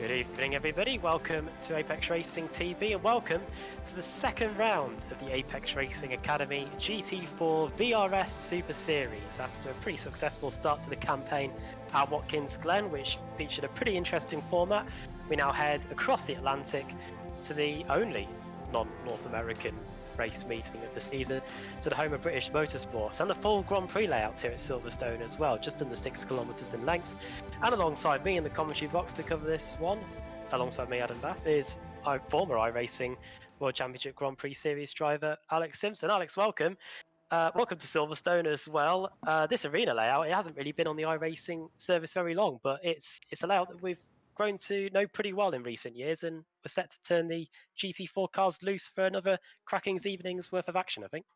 Good evening, everybody. Welcome to Apex Racing TV and welcome to the second round of the Apex Racing Academy GT4 VRS Super Series. After a pretty successful start to the campaign at Watkins Glen, which featured a pretty interesting format, we now head across the Atlantic to the only non-North American race meeting of the season, to the home of British motorsports, and the full Grand Prix layout here at Silverstone as well, just under 6 kilometres in length. And alongside me in the commentary box to cover this one, alongside me, Adam Bath, is our former iRacing World Championship Grand Prix Series driver Alex Simpson. Alex, welcome. Welcome to Silverstone as well. This arena layout, it hasn't really been on the iRacing service very long, but it's a layout that we've grown to know pretty well in recent years, and we're set to turn the GT4 cars loose for another cracking evening's worth of action, I think.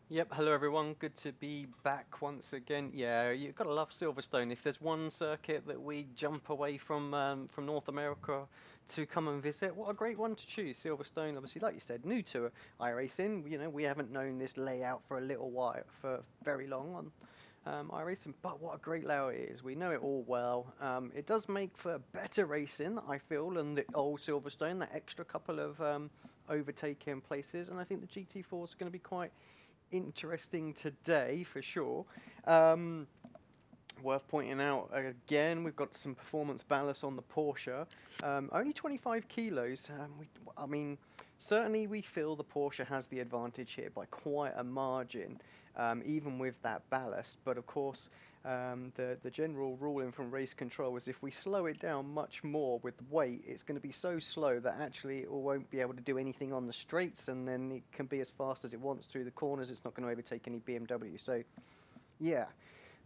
Yep, hello everyone, good to be back once again. Yeah, you've got to love Silverstone. If there's one circuit that we jump away from North America to come and visit, what a great one to choose. Silverstone, obviously, like you said, new to iRacing. You know, we haven't known this layout for a little while, for very long on iRacing, but what a great layout it is. We know it all well. It does make for better racing, I feel, than the old Silverstone, that extra couple of overtaking places, and I think the GT4 is going to be quite interesting today for sure. Worth pointing out again, we've got some performance ballast on the Porsche. Only 25 kilos. I mean, certainly we feel the Porsche has the advantage here by quite a margin, even with that ballast. But of course, the general ruling from race control is if we slow it down much more with weight, it's going to be so slow that actually it won't be able to do anything on the straights, and then it can be as fast as it wants through the corners. It's not going to overtake any BMW. So, yeah.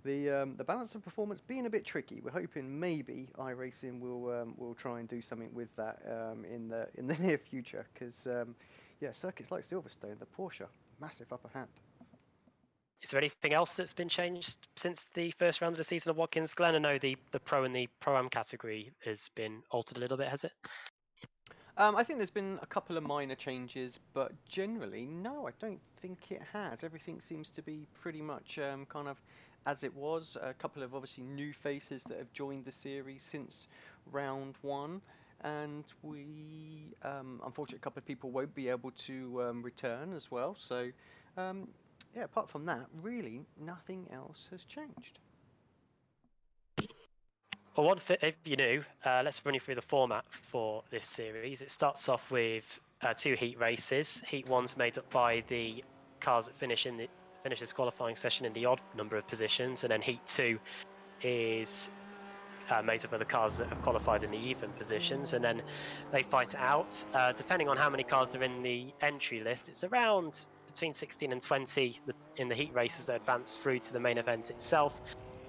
The balance of performance being a bit tricky. We're hoping maybe iRacing will try and do something with that in the near future, because yeah, circuits like Silverstone, the Porsche, massive upper hand. Is there anything else that's been changed since the first round of the season of Watkins Glen? I know the Pro and the Pro-Am category has been altered a little bit, has it? I think there's been a couple of minor changes, but generally, no, I don't think it has. Everything seems to be pretty much kind of as it was. A couple of obviously new faces that have joined the series since round one, and we, unfortunately, a couple of people won't be able to return as well. So, yeah, apart from that, really nothing else has changed. Well, if you're new, let's run you through the format for this series. It starts off with 2 heat races. Heat 1's made up by the cars that finish this qualifying session in the odd number of positions, and then Heat 2 is made up of the cars that have qualified in the even positions, and then they fight it out. Depending on how many cars are in the entry list, it's around between 16 and 20 in the heat races that advance through to the main event itself.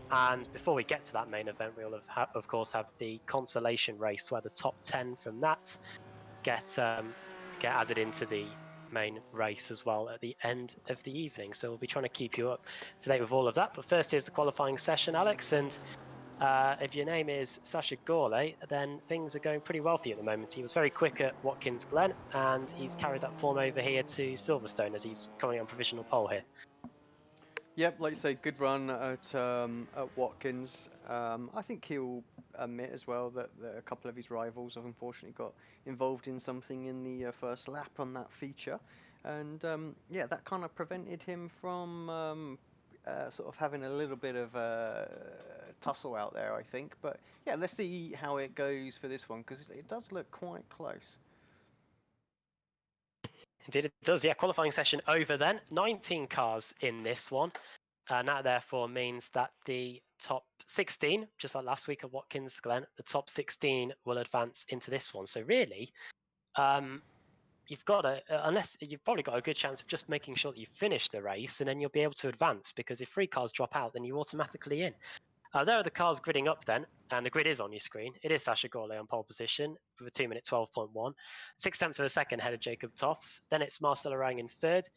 And before we get to that main event, we'll of course have the consolation race, where the top 10 from that get added into the main race as well at the end of the evening. So we'll be trying to keep you up to date with all of that. But first, here's the qualifying session, Alex. And if your name is Sasha Gorley, then things are going pretty well for you at the moment. He was very quick at Watkins Glen, and he's carried that form over here to Silverstone as he's coming on provisional pole here. Yep, like you say, good run at Watkins. I think he'll admit as well that a couple of his rivals have unfortunately got involved in something in the first lap on that feature, and yeah, that kind of prevented him from sort of having a little bit of a tussle out there, I think. But yeah, let's see how it goes for this one, because it does look quite close. Indeed it does, yeah. Qualifying session over then. 19 cars in this one. And that therefore means that the top 16, just like last week at Watkins Glen, the top 16 will advance into this one. So really, you've got unless you've probably got a good chance of just making sure that you finish the race, and then you'll be able to advance, because if 3 cars drop out, then you're automatically in. There are the cars gridding up then, and the grid is on your screen. It is Sasha Gorley on pole position with a 2-minute 12.1. 6/10 of a second ahead of Jacob Toffs. Then it's Marcel Orang in 3rd.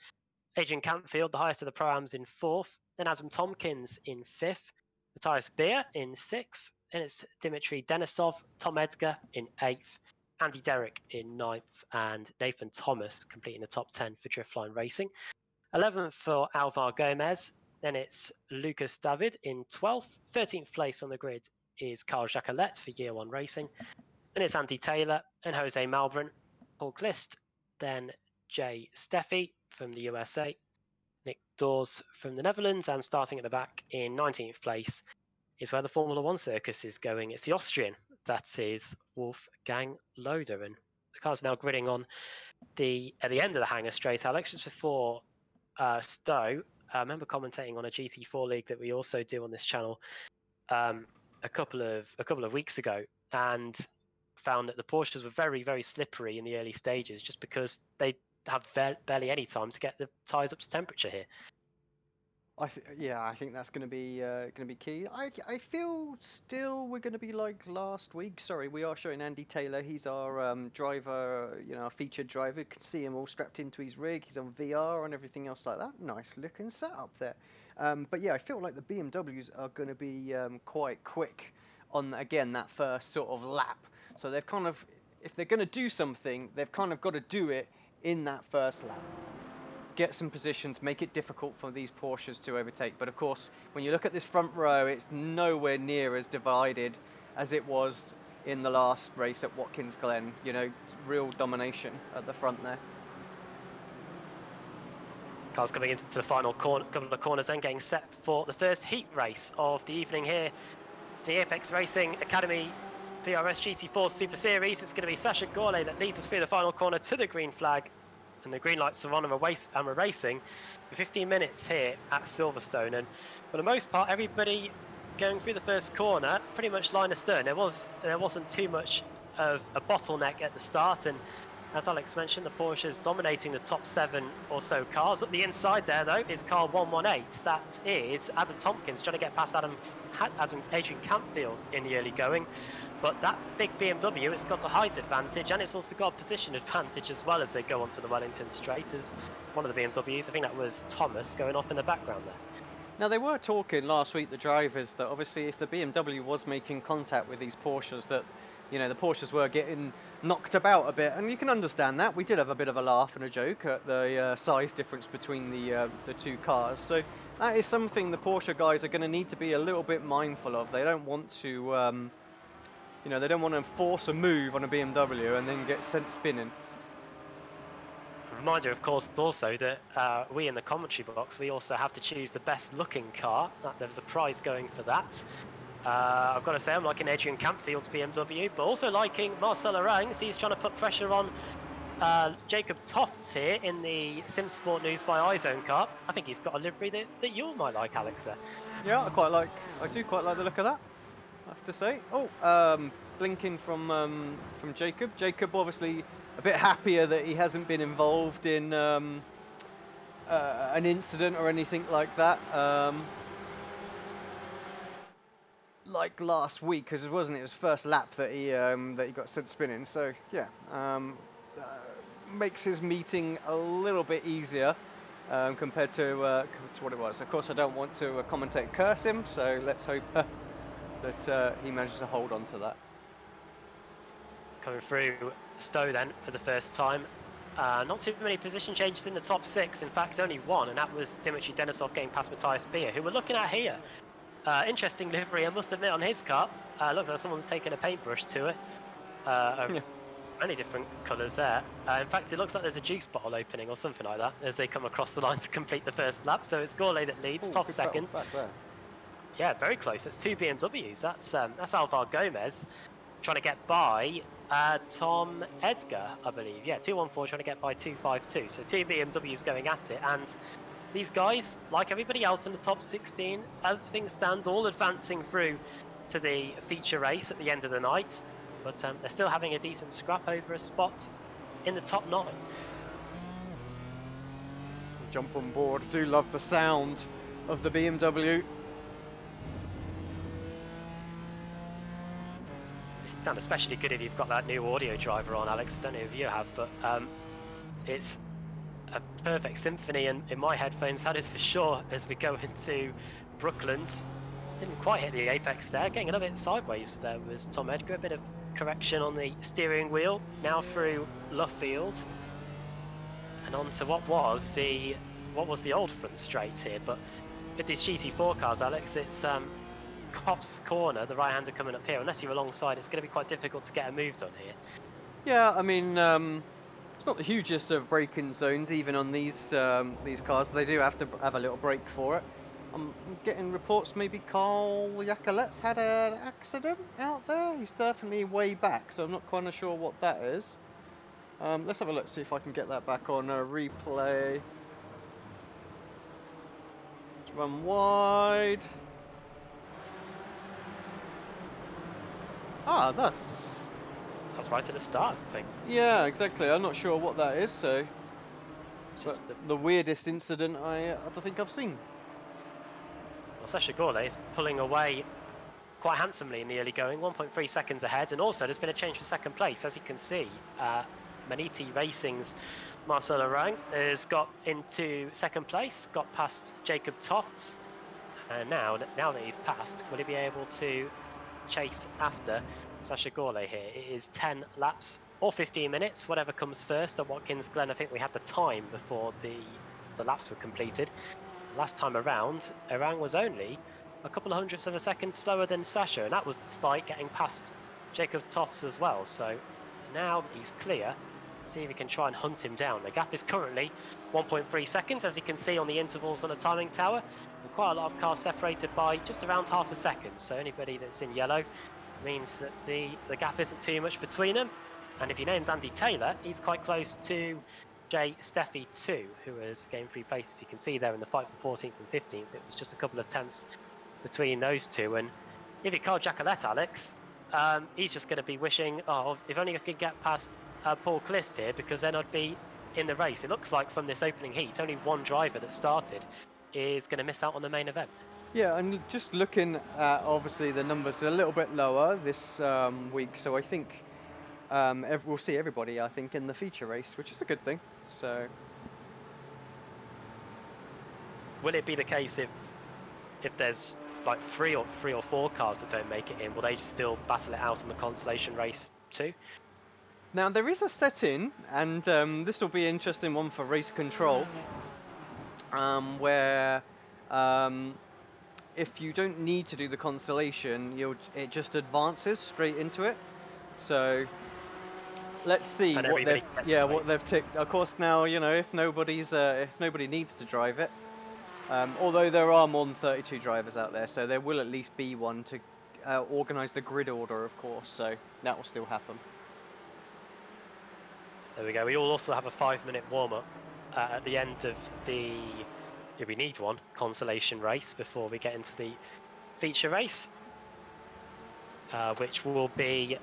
Adrian Campfield, the highest of the Pro-Ams, in 4th. Then Adam Tompkins in 5th. Matthias Beer in 6th. Then it's Dimitri Denisov, Tom Edgar in 8th. Andy Derrick in 9th. And Nathan Thomas completing the top 10 for Driftline Racing. 11th for Alvar Gomez. Then it's Lucas David in 12th. 13th place on the grid is Carl Jacquelet for Year 1 Racing. Then it's Andy Taylor and Jose Malbran, Paul Glist, then Jay Steffi from the USA, Nick Dawes from the Netherlands, and starting at the back in 19th place is where the Formula One circus is going. It's the Austrian, that is Wolfgang Loader, and the car's now gridding on at the end of the hangar straight, Alex, just before Stowe. I remember commentating on a GT4 league that we also do on this channel a couple of weeks ago, and found that the Porsches were very, very slippery in the early stages, just because they have barely any time to get the tyres up to temperature here. Yeah, I think that's going to be key. I feel still we're going to be like last week. Sorry, we are showing Andy Taylor. He's our driver, our featured driver. You can see him all strapped into his rig. He's on VR and everything else like that. Nice looking setup there. But yeah, I feel like the BMWs are going to be quite quick on again that first sort of lap. So they've kind of, if they're going to do something, they've kind of got to do it in that first lap. Get some positions, make it difficult for these Porsches to overtake. But of course, when you look at this front row, it's nowhere near as divided as it was in the last race at Watkins Glen. Real domination at the front there. Cars coming into the final couple of corners then, getting set for the first heat race of the evening here. The Apex Racing Academy VRS GT4 Super Series. It's going to be Sasha Gourlay that leads us through the final corner to the green flag. And the green lights are on, and we're racing for 15 minutes here at Silverstone. And for the most part, everybody going through the first corner pretty much line astern. There wasn't too much of a bottleneck at the start, and as Alex mentioned, the Porsche's dominating the top 7 or so cars. Up the inside there, though, is car 118. That is Adam Tompkins trying to get past Adrian Campfield in the early going. But that big BMW, it's got a height advantage, and it's also got a position advantage as well as they go onto the Wellington straight. As one of the BMWs, I think that was Thomas, going off in the background there. Now, they were talking last week, the drivers, that obviously if the BMW was making contact with these Porsches, that the Porsches were getting knocked about a bit, and you can understand that. We did have a bit of a laugh and a joke at the size difference between the two cars. So that is something the Porsche guys are going to need to be a little bit mindful of. They don't want to, they don't want to force a move on a BMW and then get sent spinning. Reminder, of course, also that we in the commentary box, we also have to choose the best looking car. There's a prize going for that. I've got to say, I'm liking Adrian Campfield's BMW, but also liking Marcel Orangs. He's trying to put pressure on Jacob Tofts here in the SimSport News by iZone car. I think he's got a livery that you might like, Alex. Yeah, I do quite like the look of that, I have to say. Blinking from Jacob. Jacob obviously a bit happier that he hasn't been involved in an incident or anything like that. Like last week, because it wasn't his first lap that he got sent spinning. So yeah, makes his meeting a little bit easier compared to what it was. Of course, I don't want to commentate curse him, so let's hope that he manages to hold on to that. Coming through Stowe then for the first time. Not too many position changes in the top 6. In fact, only one, and that was Dimitri Denisov getting past Matthias Beer, who we're looking at here. Interesting livery, I must admit, on his car. Looks like someone's taken a paintbrush to it. Many different colours there. In fact, it looks like there's a juice bottle opening or something like that as they come across the line to complete the first lap. So it's Gourlay that leads, top second. Yeah, very close. That's 2 BMWs. That's Alvar Gomez trying to get by Tom Edgar, I believe. Yeah, 214 trying to get by 252. So 2 BMWs going at it, and these guys, like everybody else in the top 16, as things stand, all advancing through to the feature race at the end of the night. But they're still having a decent scrap over a spot in the top 9. Jump on board. Do love the sound of the BMW. It's sound especially good if you've got that new audio driver on, Alex. I don't know if you have, but it's a perfect symphony in my headphones, that is for sure, as we go into Brooklands. Didn't quite hit the apex there, getting a little bit sideways there was Tom Edgar. A bit of correction on the steering wheel, now through Luffield and on to what was the old front straight here. But with these GT4 cars, Alex, it's Copse corner, the right-hander coming up here, unless you're alongside, it's going to be quite difficult to get a move done here. Yeah, I mean, it's not the hugest of braking zones, even on these cars. They do have to have a little brake for it. I'm getting reports maybe Carl Yacolet's had an accident out there. He's definitely way back, so I'm not quite sure what that is. Let's have a look, see if I can get that back on a replay. Let's run wide. Ah, that's right at the start, I think. Yeah, exactly. I'm not sure what that is, so. Just But the weirdest incident I think I've seen. Well, Sasha Gourlay is pulling away quite handsomely in the early going, 1.3 seconds ahead, and also there's been a change for second place. As you can see, Maniti Racing's Marcel Arang has got into second place, got past Jacob Tofts, and now that he's passed, will he be able to chase after Sasha Gourlay here? It is 10 laps or 15 minutes, whatever comes first. At Watkins Glen, I think we had the time before the laps were completed. Last time around, Arang was only a couple of hundredths of a second slower than Sasha, and that was despite getting past Jacob Tofts as well. So now that he's clear, let's see if we can try and hunt him down. The gap is currently 1.3 seconds, as you can see on the intervals on the timing tower, and quite a lot of cars separated by just around half a second. So anybody that's in yellow means that the gap isn't too much between them. And if your name's Andy Taylor, he's quite close to Jay Steffi too, who has gained 3 places. You can see there in the fight for 14th and 15th, it was just a couple of attempts between those two. And if you call Jacolette, Alex, he's just going to be wishing, oh, if only I could get past Paul Clist here, because then I'd be in the race. It looks like from this opening heat, only one driver that started is going to miss out on the main event. Yeah, and just looking at, obviously the numbers are a little bit lower this week, so I think we'll see everybody, I think, in the feature race, which is a good thing. So, will it be the case if there's like three or four cars that don't make it in? Will they just still battle it out in the consolation race too? Now there is a set-in, and this will be an interesting one for race control, where if you don't need to do the constellation, it just advances straight into it. So let's see what they've ticked. Of course, now if nobody needs to drive it, although there are more than 32 drivers out there, so there will at least be one to organise the grid order, of course. So that will still happen. There we go. We will also have a 5-minute warm-up at the end of the, if we need one, consolation race before we get into the feature race, which will be,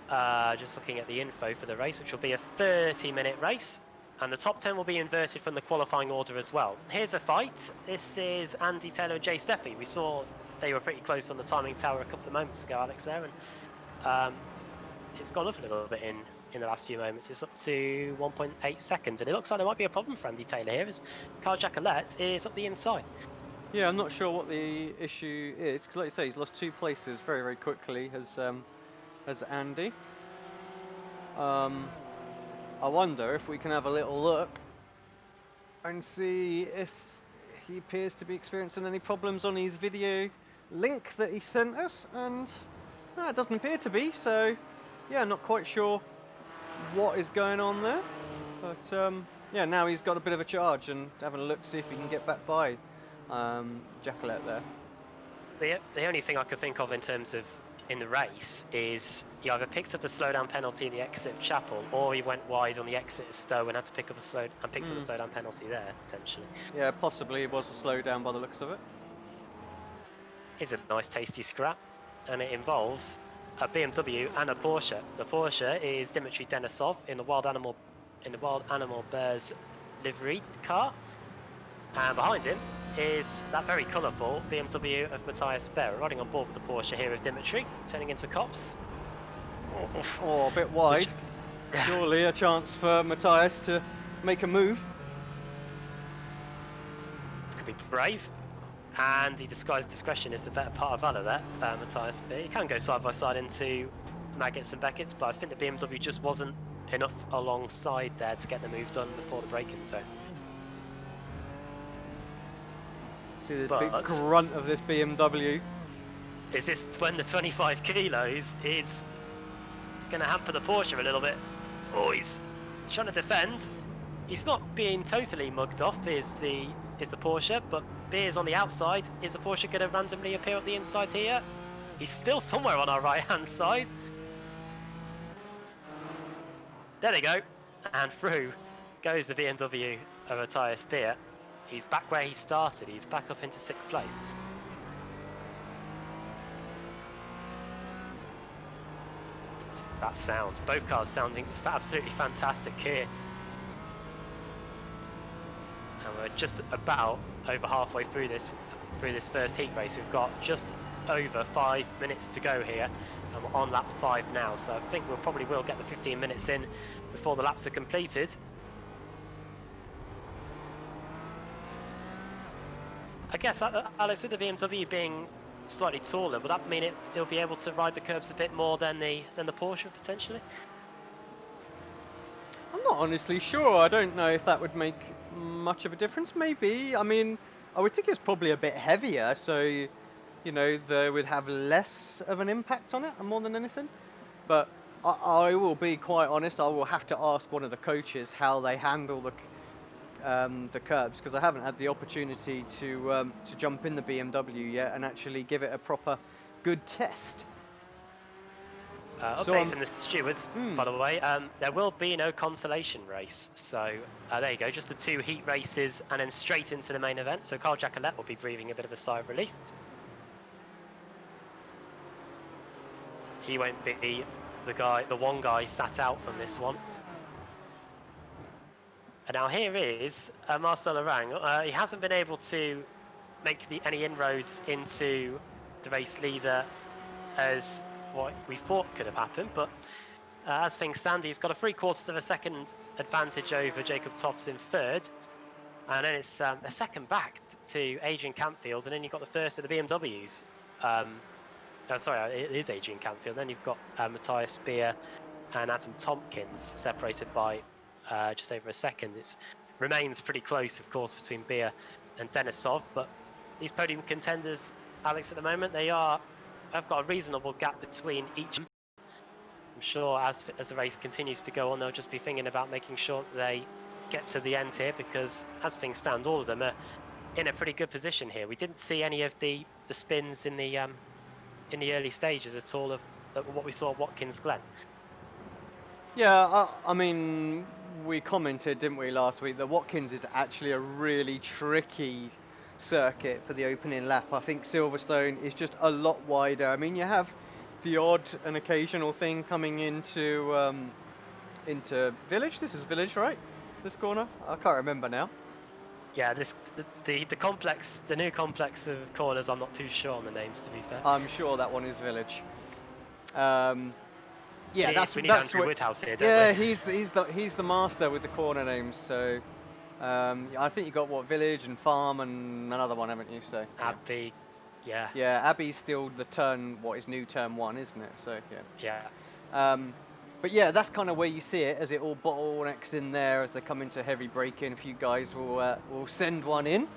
just looking at the info for the race, which will be a 30-minute race. And the top 10 will be inverted from the qualifying order as well. Here's a fight. This is Andy Taylor and Jay Steffi. We saw they were pretty close on the timing tower a couple of moments ago, Alex, there. And it's gone up a little bit in the last few moments. It's up to 1.8 seconds. And it looks like there might be a problem for Andy Taylor here, as Carl Jacolette is up the inside. Yeah, I'm not sure what the issue is, because like you say, he's lost 2 places very, very quickly, as Andy. I wonder if we can have a little look and see if he appears to be experiencing any problems on his video link that he sent us, and no, it doesn't appear to be, so yeah, not quite sure what is going on there, but yeah, now he's got a bit of a charge and having a look to see if he can get back by Jacolette there. The only thing I could think of in terms of in the race is he either picked up a slowdown penalty in the exit of Chapel, or he went wide on the exit of Stowe and had to pick up a slowdown penalty there potentially. Yeah, possibly it was a slowdown by the looks of it. It's a nice tasty scrap, and it involves a BMW and a Porsche. The Porsche is Dmitry Denisov in the Wild Animal Bears liveried car, and behind him is that very colourful BMW of Matthias Behr, riding on board with the Porsche here with Dimitri, turning into Copse. Oh, a bit wide. Surely a chance for Matthias to make a move. Could be brave, and he disguised discretion is the better part of valour there, Matthias Behr. He can go side by side into Maggots and Beckett's, but I think the BMW just wasn't enough alongside there to get the move done before the braking zone. See the big grunt of this BMW. is this when the 25 kilos is going to hamper the Porsche a little bit. Oh, he's trying to defend. He's not being totally mugged off, is the Porsche, but Beer's on the outside. Is the Porsche going to randomly appear at the inside here? He's still somewhere on our right-hand side. There they go. And through goes the BMW of Matthias Beer. He's back where he started. He's back up into 6th place. That sound. Both cars sounding absolutely fantastic here. And we're just about over halfway through this first heat race. We've got just over 5 minutes to go here, and we're on lap 5 now. So I think we'll probably will get the 15 minutes in before the laps are completed. I guess, Alex, with the BMW being slightly taller, would that mean it'll be able to ride the curbs a bit more than the Porsche potentially? I'm not honestly sure. I don't know if that would make much of a difference. Maybe. I mean, I would think it's probably a bit heavier, so you know they would have less of an impact on it, more than anything. But I will be quite honest. I will have to ask one of the coaches how they handle the curbs, because I haven't had the opportunity to jump in the BMW yet and actually give it a proper good test. Update from the stewards, by the way, there will be no consolation race. So there you go, just the 2 heat races and then straight into the main event. So Carl Jacquelet will be breathing a bit of a sigh of relief. He won't be the one guy sat out from this one. And now here is Marcel Orang. He hasn't been able to make any inroads into the race leader as what we thought could have happened, but as things stand, he's got a 3/4 of a second advantage over Jacob Toffs in 3rd, and then it's a second back to Adrian Campfield, and then you've got the first of the BMWs. Sorry, it is Adrian Campfield. Then you've got Matthias Beer and Adam Tompkins separated by just over a second. It remains pretty close, of course, between Beer and Denisov, but these podium contenders, Alex, at the moment, I've got a reasonable gap between each. I'm sure as the race continues to go on, they'll just be thinking about making sure that they get to the end here, because as things stand, all of them are in a pretty good position here. We didn't see any of the spins in the early stages at all of what we saw at Watkins Glen. Yeah, I mean, we commented, didn't we, last week, that Watkins is actually a really tricky circuit for the opening lap. I think Silverstone is just a lot wider. I mean, you have the odd and occasional thing coming into Village. This is Village, right? This corner? I can't remember now. Yeah, the complex, the new complex of corners, I'm not too sure on the names, to be fair. I'm sure that one is Village. Yeah, we need Andrew Woodhouse here, don't yeah, we? he's the master with the corner names. So I think you got Village and Farm and another one, haven't you? So yeah. Abbey, yeah. Yeah, Abbey's still the turn turn 1, isn't it? So yeah. Yeah. But yeah, that's kind of where you see it, as it all bottlenecks in there as they come into heavy braking. A few guys will send one in.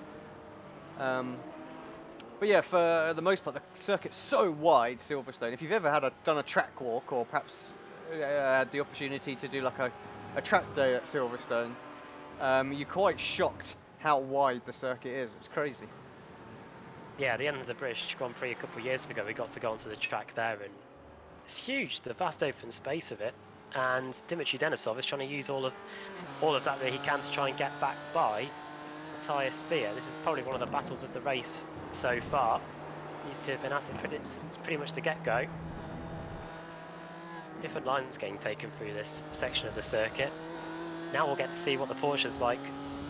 But yeah, for the most part, the circuit's so wide, Silverstone. If you've ever done a track walk, or perhaps had the opportunity to do like a track day at Silverstone, you're quite shocked how wide the circuit is. It's crazy. Yeah, the end of the British Grand Prix a couple of years ago, we got to go onto the track there, and it's huge, the vast open space of it. And Dmitry Denisov is trying to use all of that he can to try and get back by Matthias Beer. This is probably one of the battles of the race so far. These two have been at it since pretty much the get-go. Different lines getting taken through this section of the circuit. Now we'll get to see what the Porsche's like.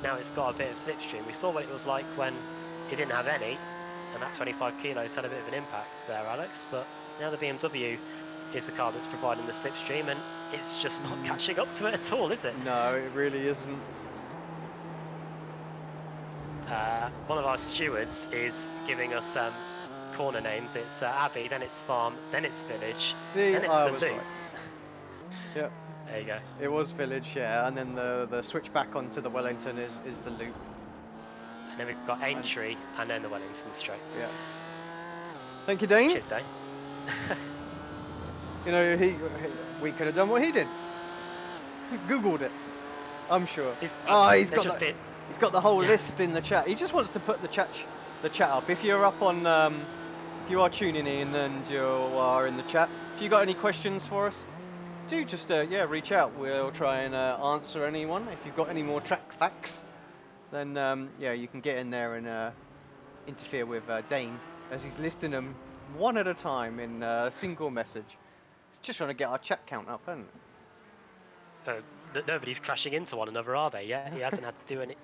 Now it's got a bit of slipstream. We saw what it was like when it didn't have any, and that 25 kilos had a bit of an impact there, Alex. But now the BMW is the car that's providing the slipstream, and it's just not catching up to it at all, is it? No, it really isn't. One of our stewards is giving us corner names. It's Abbey, then it's Farm, then it's Village, then it's the Loop. Right. Yep. There you go. It was Village, yeah, and then the switch back onto the Wellington is the Loop. And then we've got Aintree and then the Wellington straight. Yeah. Thank you, Dane. Cheers, Dane. You know, we could have done what he did. Googled it. I'm sure. He's got the whole list in the chat. He just wants to put the chat up. If you're up on, if you are tuning in and you are in the chat, if you got any questions for us, do just yeah, reach out. We'll try and answer anyone. If you've got any more track facts, then yeah, you can get in there and interfere with Dane as he's listing them one at a time in a single message. He's just trying to get our chat count up, isn't it? Nobody's crashing into one another, are they? Yeah, he hasn't had to do any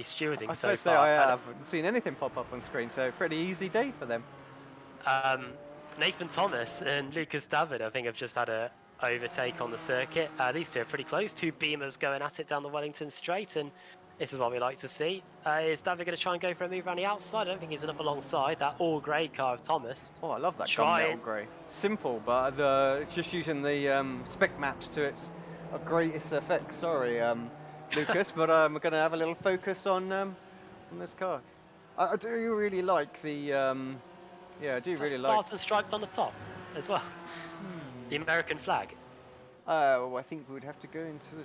stewarding I was so going to say far. I haven't seen anything pop up on screen, so pretty easy day for them. Nathan Thomas and Lucas David, I think, have just had a overtake on the circuit. These two are pretty close. Two Beamers going at it down the Wellington Straight, and this is what we like to see. Is David going to try and go for a move around the outside? I don't think he's enough alongside that all-grey car of Thomas. Oh, I love that gunmetal grey. Simple, but it's just using the spec maps to its greatest effect. Sorry, Lucas, but we're going to have a little focus on this car. I do really like the yeah, I do really like Spartan stripes on the top as well. The American flag. Well, I think we would have to go into the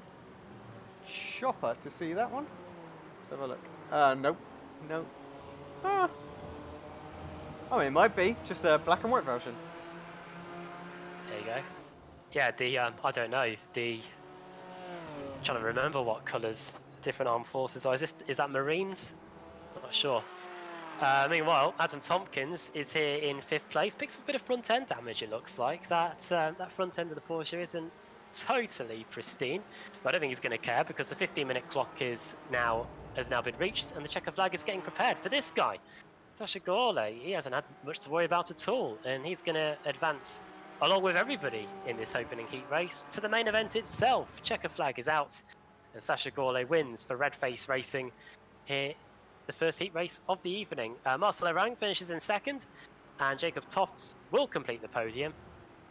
chopper to see that one. Let's have a look. Nope. No. Ah. Oh, it might be just a black and white version. There you go. Yeah, the I don't know. I'm trying to remember what colours different armed forces are. Is that Marines? I'm not sure. Meanwhile, Adam Tompkins is here in 5th place. Picks up a bit of front end damage. It looks like that front end of the Porsche isn't totally pristine, but I don't think he's going to care because the 15-minute clock has now been reached, and the checker flag is getting prepared for this guy, Sasha Gorley. He hasn't had much to worry about at all, and he's going to advance along with everybody in this opening heat race to the main event itself. Checker flag is out, and Sasha Gorley wins for Red Face Racing here. The first heat race of the evening. Marcel Erang finishes in 2nd, and Jacob Tofts will complete the podium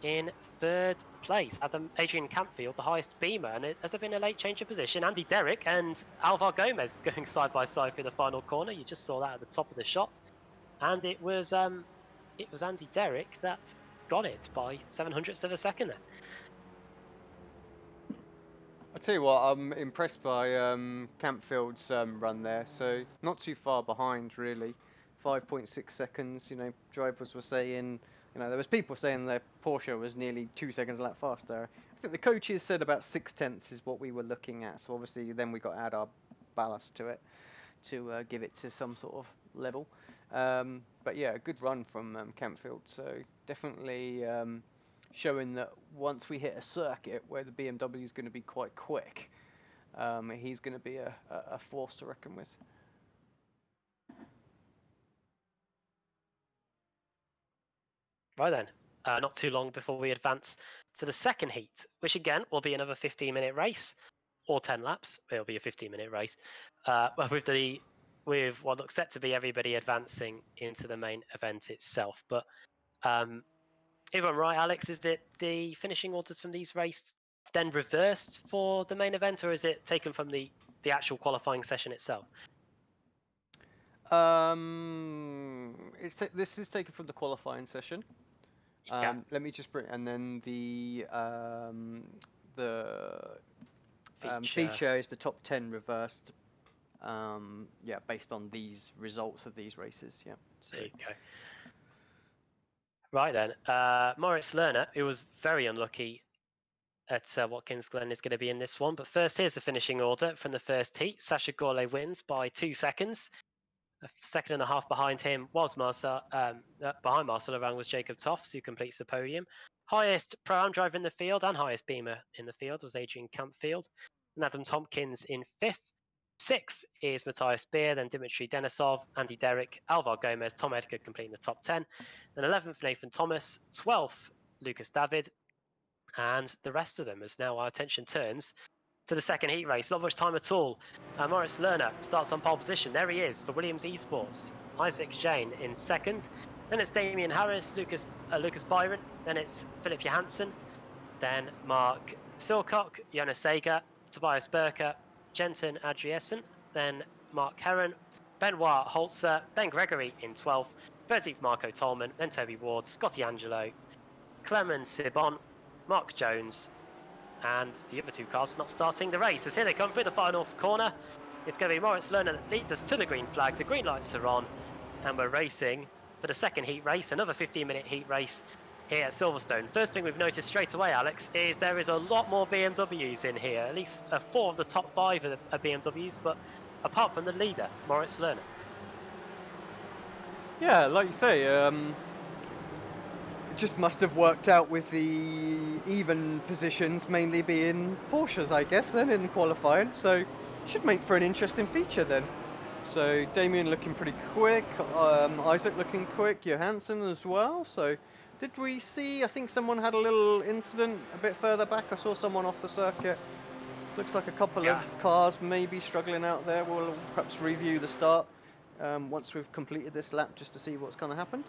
in 3rd place. Adrian Campfield, the highest Beamer, and has there been a late change of position? Andy Derrick and Alvar Gomez going side by side through the final corner. You just saw that at the top of the shot, and it was Andy Derrick that got it by 700ths of a second there. I tell you what, I'm impressed by Campfield's run there. So not too far behind, really. 5.6 seconds. You know, drivers were saying, you know, there was people saying their Porsche was nearly 2 seconds a lap faster. I think the coaches said about 6/10 is what we were looking at. So obviously, then we got to add our ballast to it to give it to some sort of level. But yeah, a good run from Campfield. So definitely. Showing that once we hit a circuit where the BMW is going to be quite quick, he's going to be a force to reckon with. Right then, not too long before we advance to the second heat, which again will be another 15-minute race, or 10 laps. It'll be a 15-minute race, with what looks set to be everybody advancing into the main event itself. But if I'm right, Alex, is it the finishing orders from these races then reversed for the main event, or is it taken from the actual qualifying session itself? This is taken from the qualifying session. Let me just bring, and then the feature is the top 10 reversed. Yeah, based on these results of these races. Yeah. So. There you go. Right then, Moritz Lerner, who was very unlucky at Watkins Glen, is going to be in this one. But first, here's the finishing order from the first heat. Sasha Gorley wins by 2 seconds. A second and a half behind him was Marcel Erang was Jacob Tofts, who completes the podium. Highest Pro-Am driver in the field and highest Beamer in the field was Adrian Campfield. And Adam Tompkins in 5th. 6th is Matthias Beer, then Dmitry Denisov, Andy Derrick, Alvar Gomez, Tom Edgar completing the top 10. Then 11th, Nathan Thomas. 12th, Lucas David. And the rest of them, as now our attention turns to the second heat race. Not much time at all. Moritz Lerner starts on pole position. There he is for Williams Esports. Isaac Jane in 2nd. Then it's Damien Harris, Lucas Byron. Then it's Philip Johansson. Then Mark Silcock, Jonas Sager, Tobias Berker, Jenton Adriesen. Then Mark Heron, Benoit Holzer, Ben Gregory in 12th, 13th Marco Tolman, then Toby Ward, Scotty Angelo, Clement Sibon, Mark Jones, and the other two cars not starting the race. As here they come through the final corner. It's going to be Moritz Lerner that leads us to the green flag. The green lights are on, and we're racing for the second heat race, another 15-minute heat race here at Silverstone. First thing we've noticed straight away, Alex, is there is a lot more BMWs in here. At least 4 of the top 5 are BMWs, but apart from the leader, Moritz Lerner. Yeah, like you say, it just must have worked out with the even positions mainly being Porsches, I guess, then in qualifying. So should make for an interesting feature then. So Damien looking pretty quick, Isaac looking quick, Johansson as well. So did we see, I think someone had a little incident a bit further back. I saw someone off the circuit. Looks like a couple of cars maybe struggling out there. We'll perhaps review the start once we've completed this lap just to see what's kind of happened.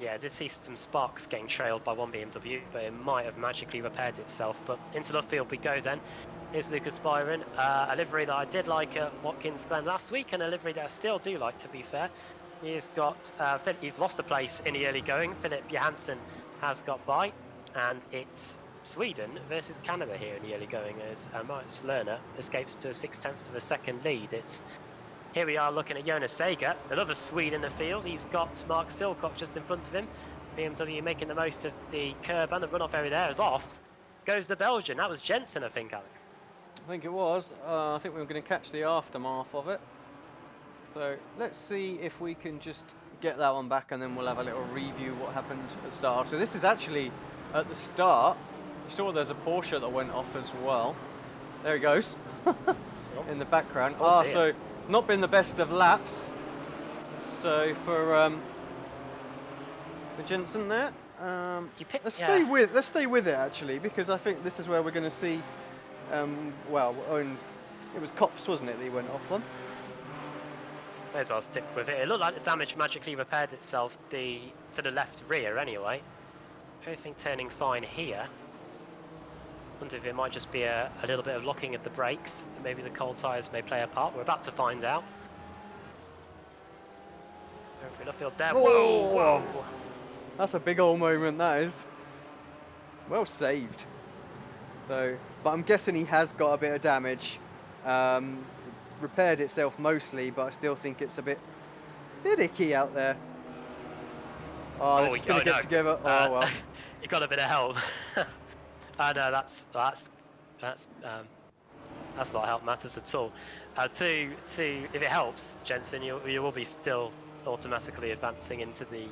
Yeah, I did see some sparks getting trailed by one BMW, but it might have magically repaired itself. But into the field we go then. Here's Lucas Byron, a livery that I did like at Watkins Glen last week, and a livery that I still do like, to be fair. He's got, he's lost a place in the early going. Philip Johansson has got by, and it's Sweden versus Canada here in the early going as Moritz Lerner escapes to a 6/10 of a second lead. Here we are looking at Jonas Sager, another Swede in the field. He's got Mark Silcock just in front of him. BMW making the most of the curb and the runoff area there. As off goes the Belgian. That was Jensen, I think, Alex. I think it was. I think we were going to catch the aftermath of it. So let's see if we can just get that one back, and then we'll have a little review what happened at the start. So this is actually at the start. You saw there's a Porsche that went off as well. There he goes in the background. So not been the best of laps. So for Jensen there. Let's stay with it actually, because I think this is where we're going to see. Well, it was Cops, wasn't it, that he went off on? May as well stick with it. It looked like the damage magically repaired itself to the left rear anyway. Everything turning fine here. Wonder if it might just be a little bit of locking of the brakes. Maybe the cold tyres may play a part. We're about to find out. Going through the field there. Whoa! Whoa! That's a big old moment, that is. Well saved. So, but I'm guessing he has got a bit of damage. Repaired itself mostly, but I still think it's a bit icky out there. Oh, they're just going to get together. Oh well. You got a bit of help. No, that's not help matters at all. If it helps, Jensen, you will be still automatically advancing into the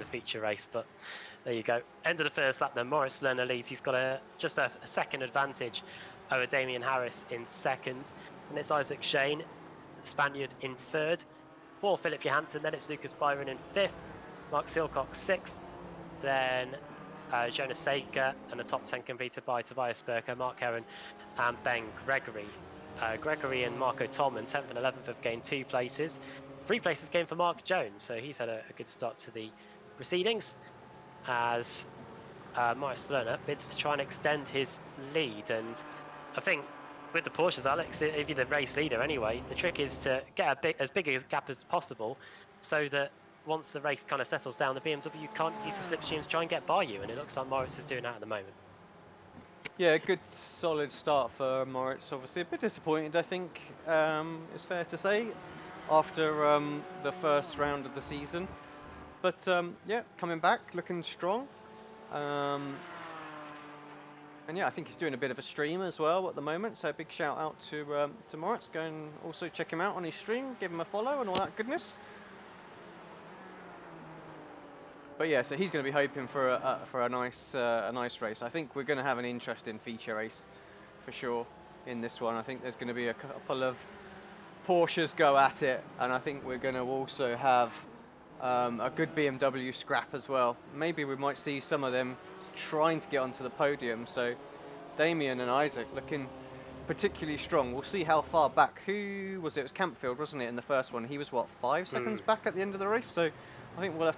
feature race. But there you go. End of the first lap then. Moritz Lerner leads. He's got just a second advantage over Damien Harris in second. And it's Isaac Shane, Spaniard, in third. For Philip Johansson, then it's Lucas Byron in fifth. Mark Silcock sixth. Then Jonas Sager, and the top 10 completed by Tobias Berker, Mark Heron, and Ben Gregory. Gregory and Marco Tolman, 10th and 11th, have gained 2 places. 3 places gained for Mark Jones, so he's had a good start to the proceedings. As Moritz Lerner bids to try and extend his lead, and I think with the Porsches, Alex, if you're the race leader anyway, the trick is to get as big a gap as possible, so that once the race kind of settles down, the BMW can't use the slipstream to try and get by you, and it looks like Moritz is doing that at the moment. Yeah, a good solid start for Moritz. Obviously a bit disappointed, I think, it's fair to say, after the first round of the season. But yeah, coming back, looking strong. And yeah, I think he's doing a bit of a stream as well at the moment, so a big shout out to Moritz. Go and also check him out on his stream, give him a follow and all that goodness. But yeah, so he's going to be hoping for a nice race. I think we're going to have an interesting feature race for sure in this one. I think there's going to be a couple of Porsches go at it, and I think we're going to also have a good BMW scrap as well. Maybe we might see some of them trying to get onto the podium. So Damien and Isaac looking particularly strong. We'll see how far back. Who was it? It was Campfield, wasn't it, in the first one? He was what, 5 seconds back at the end of the race. So I think we'll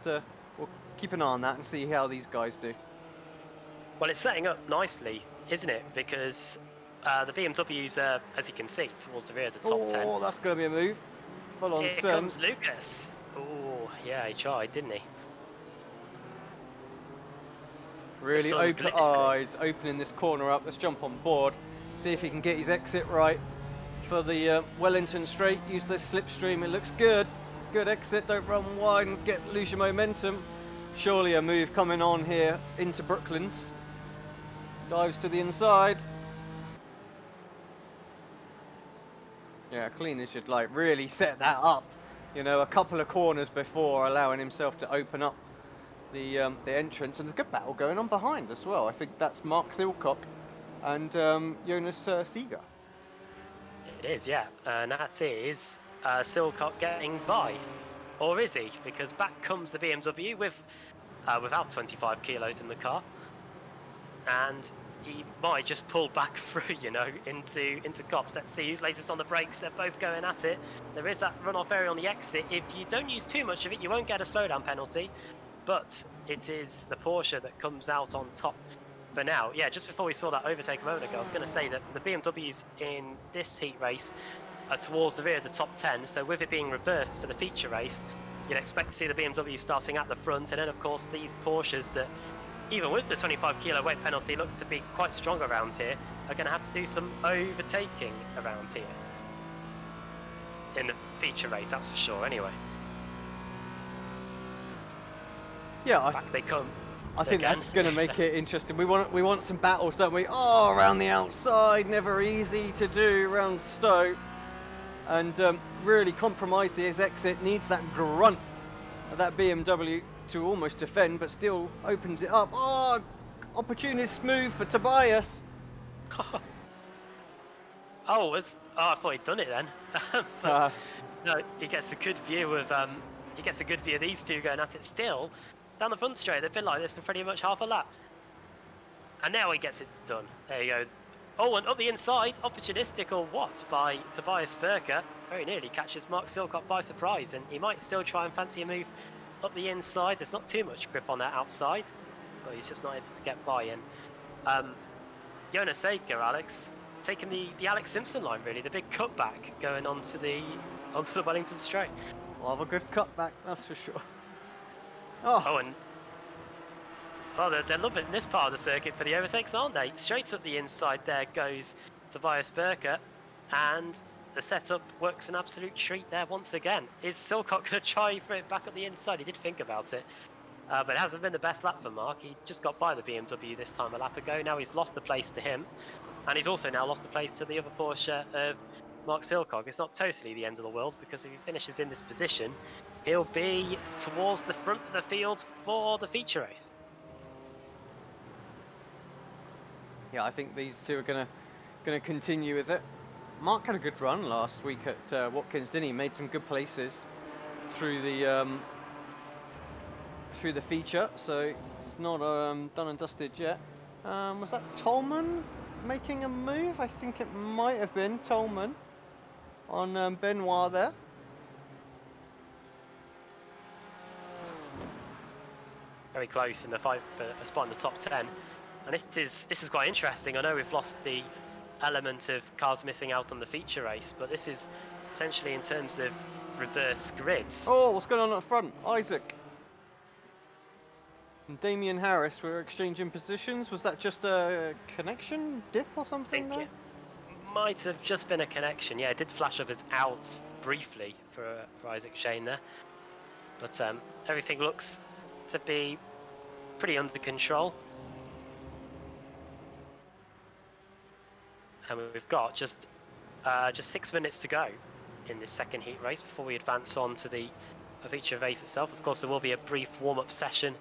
keep an eye on that and see how these guys do. Well, it's setting up nicely, isn't it? Because the BMWs are, as you can see, towards the rear of the top 10. Oh, that's going to be a move. full on Here sun. comes Lucas. Oh, yeah, he tried, didn't he? Really sun open. glistening. Oh, he's opening this corner up. Let's jump on board. See if he can get his exit right for the Wellington Straight. Use this slipstream. It looks good. Good exit. Don't run wide and lose your momentum. Surely a move coming on here into Brooklands. Dives to the inside. Yeah, Cleaner should like really set that up. You know, a couple of corners before allowing himself to open up the entrance, and there's a good battle going on behind as well. I think that's Mark Silcock and Jonas Seeger. It is, yeah. And that is Silcock getting by. Or is he? Because back comes the BMW without 25 kilos in the car. And he might just pull back through, you know, into Cops. Let's see who's latest on the brakes. They're both going at it. There is that runoff area on the exit. If you don't use too much of it, you won't get a slowdown penalty. But it is the Porsche that comes out on top for now. Yeah, just before we saw that overtake a moment ago, I was going to say that the BMWs in this heat race are towards the rear of the top 10. So with it being reversed for the feature race, you'd expect to see the BMW starting at the front. And then, of course, these Porsches that, even with the 25 kilo weight penalty, look to be quite strong around here, are going to have to do some overtaking around here. In the feature race, that's for sure, anyway. Yeah, Back they come. I think that's going to make it interesting. We want some battles, don't we? Oh, around the outside, never easy to do around Stowe. And really compromised his exit, needs that grunt of that BMW to almost defend, but still opens it up. Oh, opportunist move for Tobias. I thought he'd done it then. But, no, he gets a good view of these two going at it still. Down the front straight, they've been like this for pretty much half a lap. And now he gets it done. There you go. Oh, and up the inside, opportunistic or what, by Tobias Furker. Very nearly catches Mark Silcock by surprise, and he might still try and fancy a move up the inside. There's not too much grip on that outside, but he's just not able to get by. And Jonas Seeger, Alex, taking the Alex Simpson line, really, the big cutback going onto the Wellington Straight. We'll have a good cutback, that's for sure. They're loving this part of the circuit for the overtakes, aren't they? Straight up the inside there goes Tobias Berker, and the setup works an absolute treat there once again. Is Silcock going to try for it back at the inside? He did think about it, but it hasn't been the best lap for Mark. He just got by the BMW this time a lap ago. Now he's lost the place to him, and he's also now lost the place to the other Porsche of Mark Silcock. It's not totally the end of the world, because if he finishes in this position, he'll be towards the front of the field for the feature race. Yeah, I think these two are gonna continue with it. Mark had a good run last week at Watkins, didn't he? Made some good places through the feature, so it's not done and dusted yet. Was that Tolman making a move? I think it might have been Tolman on Benoit there. Very close in the fight for a spot in the top 10. And this is quite interesting. I know we've lost the element of cars missing out on the feature race, but this is essentially in terms of reverse grids. Oh, what's going on up front? Isaac and Damien Harris were exchanging positions. Was that just a connection dip or something? I think it might have just been a connection. Yeah, it did flash up as out briefly for Isaac Shane there. But everything looks to be pretty under control. And we've got just 6 minutes to go in this second heat race before we advance on to the feature race itself. Of course, there will be a brief warm-up session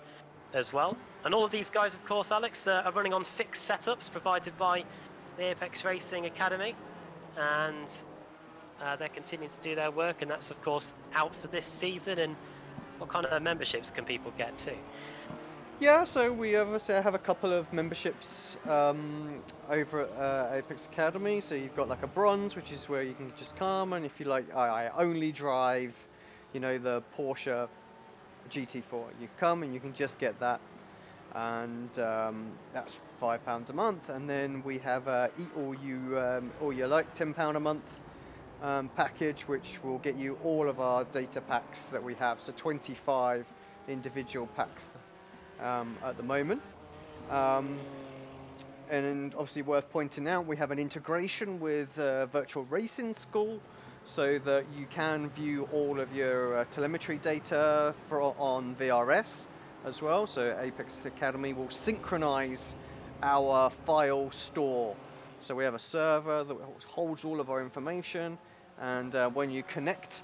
as well. And all of these guys, of course, Alex, are running on fixed setups provided by the Apex Racing Academy. And they're continuing to do their work, and that's, of course, out for this season. And what kind of memberships can people get too? Yeah, so we obviously have a couple of memberships over at Apex Academy. So you've got like a bronze, which is where you can just come, and if you like, I only drive, you know, the Porsche GT4. You come and you can just get that, and that's £5 a month. And then we have Eat All You like, £10 a month, package, which will get you all of our data packs that we have. So 25 individual packs at the moment. And obviously worth pointing out, we have an integration with Virtual Racing School, so that you can view all of your telemetry data on VRS as well. So Apex Academy will synchronize our file store. So we have a server that holds all of our information, and when you connect,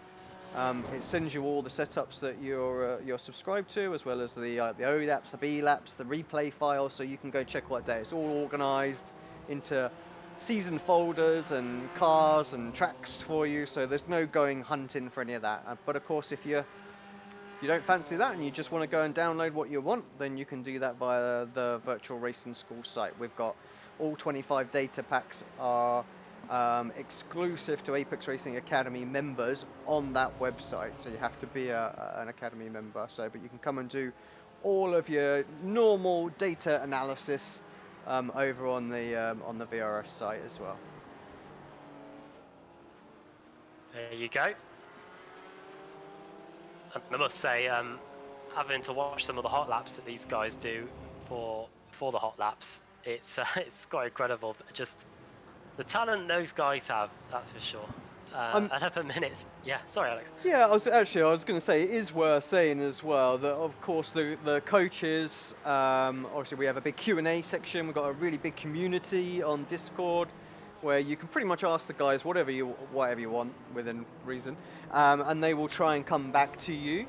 it sends you all the setups that you're subscribed to, as well as the O laps, the B laps, the replay files, so you can go check all that data. It's all organised into season folders and cars and tracks for you, so there's no going hunting for any of that. But of course, if you don't fancy that and you just want to go and download what you want, then you can do that via the Virtual Racing School site. We've got all 25 data packs are exclusive to Apex Racing Academy members on that website, so you have to be an Academy member. But you can come and do all of your normal data analysis over on the VRS site as well. There you go. And I must say, having to watch some of the hot laps that these guys do for the hot laps, it's quite incredible. Just the talent those guys have, that's for sure. 11 minutes. Yeah, sorry, Alex. Yeah, I was going to say, it is worth saying as well that, of course, the coaches, obviously we have a big Q&A section. We've got a really big community on Discord where you can pretty much ask the guys whatever you want within reason, and they will try and come back to you.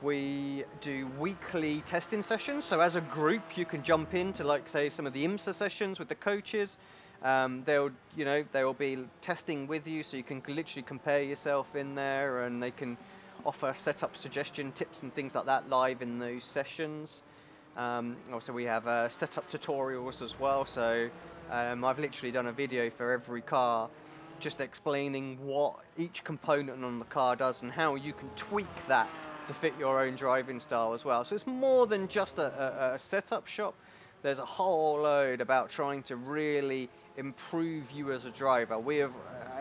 We do weekly testing sessions, so as a group you can jump into, like, say, some of the IMSA sessions with the coaches. They'll be testing with you, so you can literally compare yourself in there, and they can offer setup suggestion tips and things like that live in those sessions. Also, we have setup tutorials as well, so I've literally done a video for every car just explaining what each component on the car does and how you can tweak that to fit your own driving style as well. So it's more than just a setup shop. There's a whole load about trying to really improve you as a driver.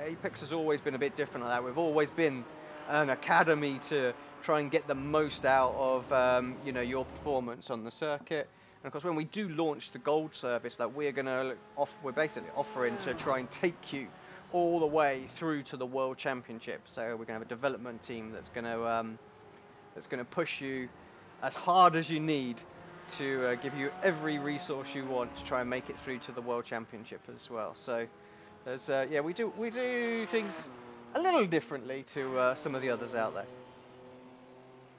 Apex has always been a bit different like that. We've always been an academy to try and get the most out of your performance on the circuit. And of course, when we do launch the gold service, that we're basically offering to try and take you all the way through to the World Championship. So we're going to have a development team that's going to push you as hard as you need to give you every resource you want to try and make it through to the World Championship as well. So there's we do things a little differently to some of the others out there.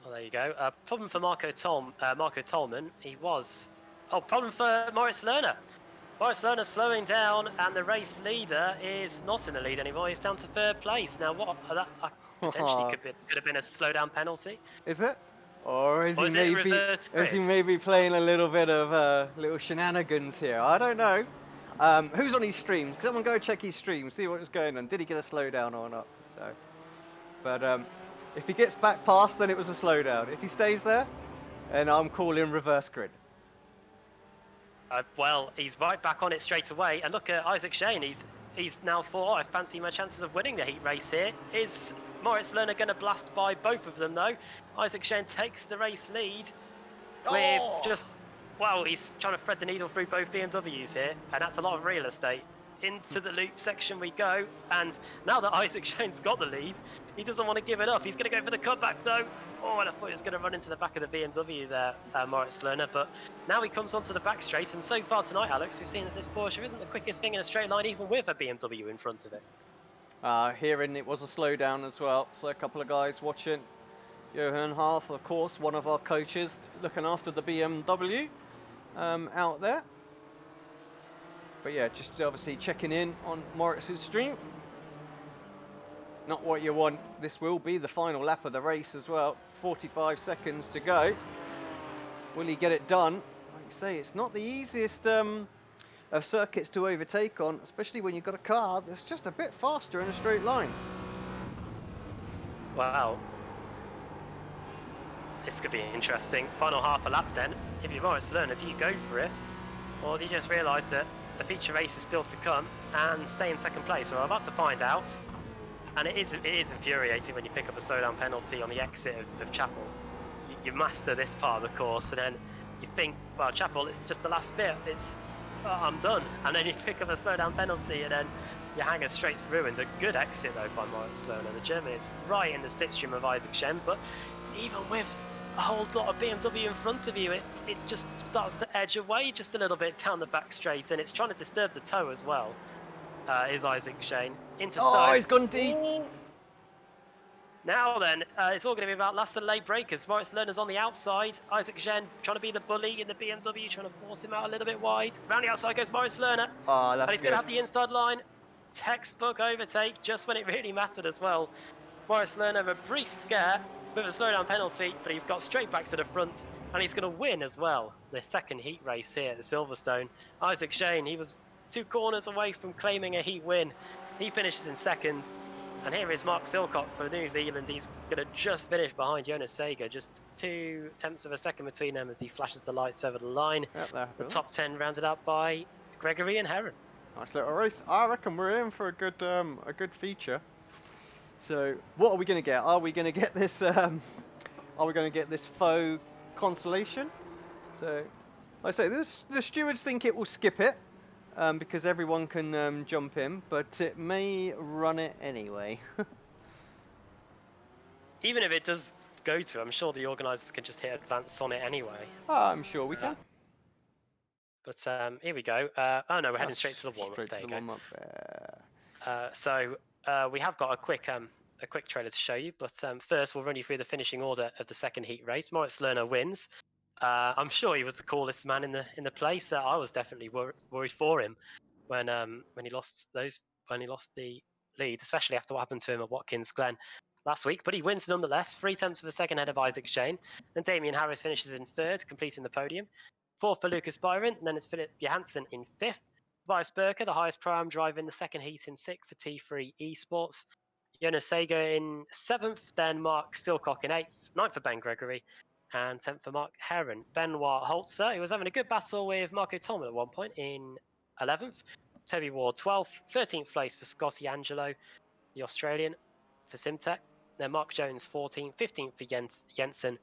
Well, there you go. Problem for Marco Tolman. Problem for Moritz Lerner. Moritz Lerner slowing down, and the race leader is not in the lead anymore. He's down to third place. Now, what that potentially could have been a slowdown penalty. Is it? Or is he maybe playing a little bit of little shenanigans here? I don't know. Who's on his stream? Someone go check his stream, see what's going on. Did he get a slowdown or not? But if he gets back past, then it was a slowdown. If he stays there, then I'm calling reverse grid. Well, he's right back on it straight away. And look at Isaac Shane. He's now I fancy my chances of winning the heat race here. Is Moritz Lerner going to blast by both of them, though? Isaac Shane takes the race lead with he's trying to thread the needle through both BMWs here, and that's a lot of real estate. Into the loop section we go, and now that Isaac Shane's got the lead, he doesn't want to give it up. He's going to go for the cutback, though. Oh, and I thought he was going to run into the back of the BMW there, Moritz Lerner, but now he comes onto the back straight, and so far tonight, Alex, we've seen that this Porsche isn't the quickest thing in a straight line, even with a BMW in front of it. Hearing it was a slowdown as well, so a couple of guys watching. Johan Half, of course, one of our coaches, looking after the BMW out there. But yeah, just obviously checking in on Moritz's stream. Not what you want. This will be the final lap of the race as well. 45 seconds to go. Will he get it done? Like I say, it's not the easiest of circuits to overtake on, especially when you've got a car that's just a bit faster in a straight line. Wow. This could be interesting. Final half a lap then. If you're Moritz Lerner, do you go for it? Or do you just realise that the feature race is still to come and stay in second place. We're about to find out. And it is infuriating when you pick up a slowdown penalty on the exit of Chapel. You master this part of the course, and then you think, well, Chapel, it's just the last bit. I'm done. And then you pick up a slowdown penalty, and then your hangar straight to ruins. A good exit though by Moritz Lerner. The German is right in the slipstream of Isaac Shen, but even with a whole lot of BMW in front of you, it just starts to edge away just a little bit down the back straight, and it's trying to disturb the toe as well. Is Isaac Shane into Stone. Oh, he's gone deep. Ooh. Now then, it's all going to be about last and late breakers. Moritz Lerner's on the outside. Isaac Shane trying to be the bully in the BMW, trying to force him out a little bit wide. Round the outside goes Moritz Lerner. Oh, that's and he's going to have the inside line. Textbook overtake just when it really mattered as well. Moritz Lerner, a brief scare with a slowdown penalty, but he's got straight back to the front, and he's going to win as well. The second heat race here at the Silverstone. Isaac Shane, he was 2 corners away from claiming a heat win. He finishes in second. And here is Mark Silcock for New Zealand. He's going to just finish behind Jonas Sager. Just 2 tenths of a second between them as he flashes the lights over the line. Yep, the top 10 rounded up by Gregory and Heron. Nice little race. I reckon we're in for a good feature. So, what are we going to get? Are we going to get this? Are we going to get this faux consolation? So, like I say, the stewards think it will skip it. Because everyone can jump in, but it may run it anyway. Even if it does go to, I'm sure the organisers can just hit advance on it anyway. Oh, I'm sure we can. But here we go. Oh no, we're heading straight to the warm-up. Straight to the warm-up. So we have got a quick trailer to show you, but first we'll run you through the finishing order of the second heat race. Moritz Lerner wins. I'm sure he was the coolest man in the place. I was definitely worried for him when he lost the lead, especially after what happened to him at Watkins Glen last week. But he wins nonetheless, 3 tenths of a second ahead of Isaac Shane. Then Damien Harris finishes in 3rd, completing the podium. 4th for Lucas Byron, and then it's Philip Johansson in 5th. Tobias Berker, the highest pro-am driver in the second heat in 6th for T3 Esports. Jonas Sager in 7th, then Mark Silcock in 8th, 9th for Ben Gregory, and 10th for Mark Heron. Benoit Holzer, who was having a good battle with Marco Tolman at one point, in 11th. Toby Ward 12th. 13th place for Scotty Angelo, the Australian, for Simtech. Then Mark Jones 14th. 15th for Jensen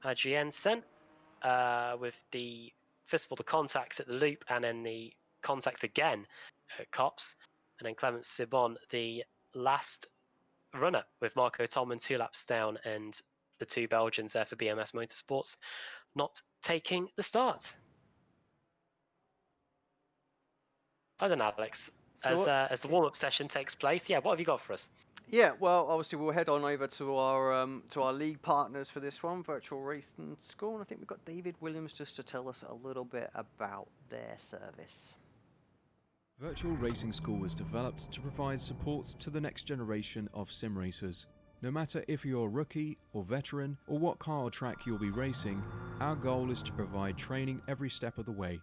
Adriensen, with the, first of all, the contacts at the loop, and then the contacts again at Cops. And then Clement Sibon, the last runner, with Marco Tolman 2 laps down, and the 2 Belgians there for BMS Motorsports not taking the start. I don't know, Alex. So as the warm-up session takes place, what have you got for us? Yeah, well, obviously we'll head on over to our league partners for this one, Virtual Racing School, and I think we've got David Williams just to tell us a little bit about their service. Virtual Racing School was developed to provide support to the next generation of sim racers. No matter if you're a rookie or veteran or what car or track you'll be racing, our goal is to provide training every step of the way.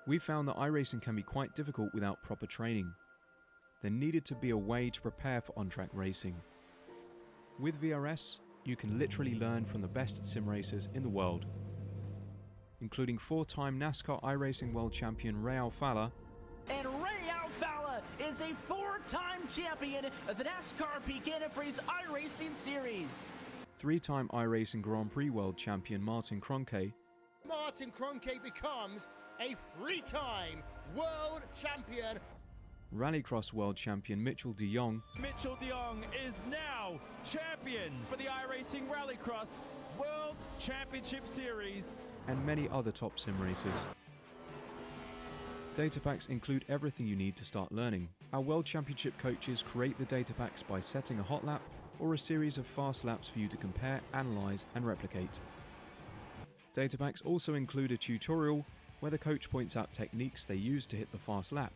We found that iRacing can be quite difficult without proper training. There needed to be a way to prepare for on-track racing. With VRS, you can literally learn from the best sim racers in the world, including 4-time NASCAR iRacing World Champion Ray Alfala. And Ray Alfala is a 4-time champion of the NASCAR Peak Antifreeze iRacing Series. 3-time iRacing Grand Prix World Champion Martin Kroenke. Martin Kroenke becomes a 3-time world champion. Rallycross World Champion Mitchell de Jong. Mitchell de Jong is now champion for the iRacing Rallycross World Championship Series. And many other top sim racers. Data packs include everything you need to start learning. Our World Championship coaches create the data packs by setting a hot lap or a series of fast laps for you to compare, analyze, and replicate. Data packs also include a tutorial where the coach points out techniques they use to hit the fast lap.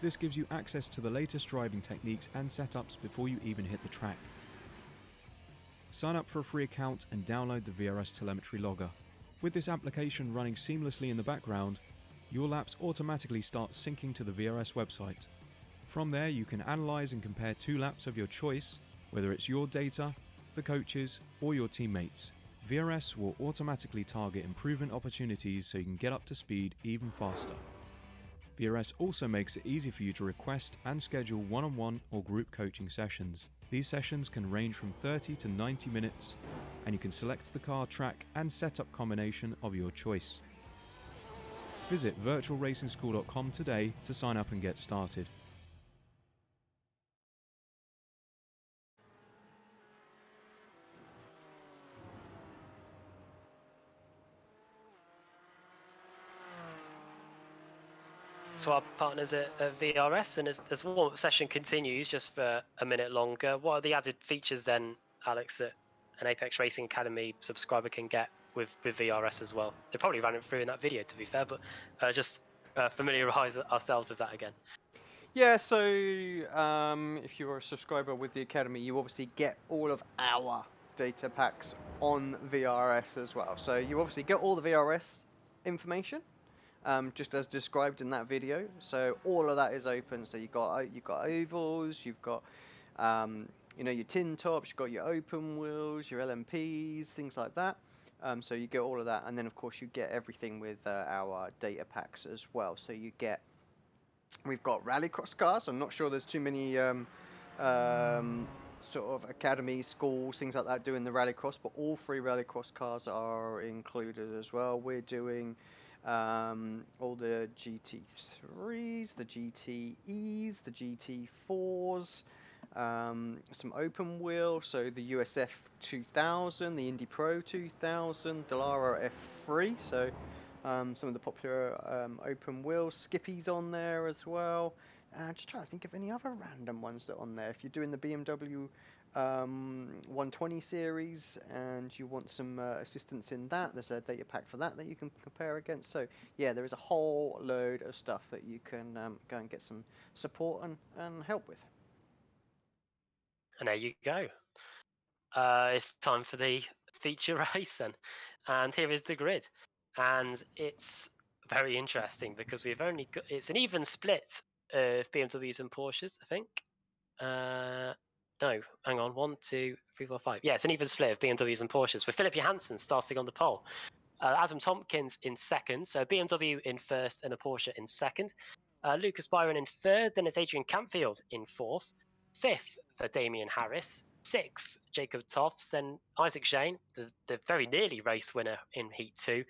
This gives you access to the latest driving techniques and setups before you even hit the track. Sign up for a free account and download the VRS telemetry logger. With this application running seamlessly in the background, your laps automatically start syncing to the VRS website. From there, you can analyze and compare 2 laps of your choice, whether it's your data, the coaches, or your teammates. VRS will automatically target improvement opportunities so you can get up to speed even faster. VRS also makes it easy for you to request and schedule one-on-one or group coaching sessions. These sessions can range from 30 to 90 minutes, and you can select the car, track and setup combination of your choice. Visit virtualracingschool.com today to sign up and get started. To our partners at VRS, and as the warm-up session continues just for a minute longer, what are the added features then, Alex, that an Apex Racing Academy subscriber can get with VRS as well? They probably ran it through in that video, to be fair, but just familiarise ourselves with that again. Yeah, so if you're a subscriber with the Academy, you obviously get all of our data packs on VRS as well. So you obviously get all the VRS information, just as described in that video. So all of that is open. So you've got ovals, you've got you know, your tin tops, you've got your open wheels, your LMPs, things like that. So you get all of that, and then of course you get everything with our data packs as well. So you get, we've got rallycross cars. I'm not sure there's too many sort of academy schools, things like that, doing the rallycross, but all 3 rallycross cars are included as well. We're doing all the GT3s, the GTEs, the GT4s, some open wheel, so the USF 2000, the Indy Pro 2000, Dallara F3, so some of the popular open wheel skippies on there as well. Just trying to think of any other random ones that are on there. If you're doing the BMW 120 series and you want some assistance in that, there's a data pack for that you can compare against. So yeah, there is a whole load of stuff that you can go and get some support and help with. And there you go. It's time for the feature race then. And here is the grid. And it's very interesting because we've only got, it's an even split of BMWs and Porsches, I think. No, hang on, 1, 2, 3, 4, 5. Yeah, it's an even split of BMWs and Porsches, with Philip Johansson starting on the pole. Adam Tompkins in second, so BMW in first and a Porsche in second. Lucas Byron in third, then it's Adrian Campfield in fourth. Fifth for Damien Harris. Sixth, Jacob Toffs, then Isaac Shane, the very nearly race winner in Heat 2,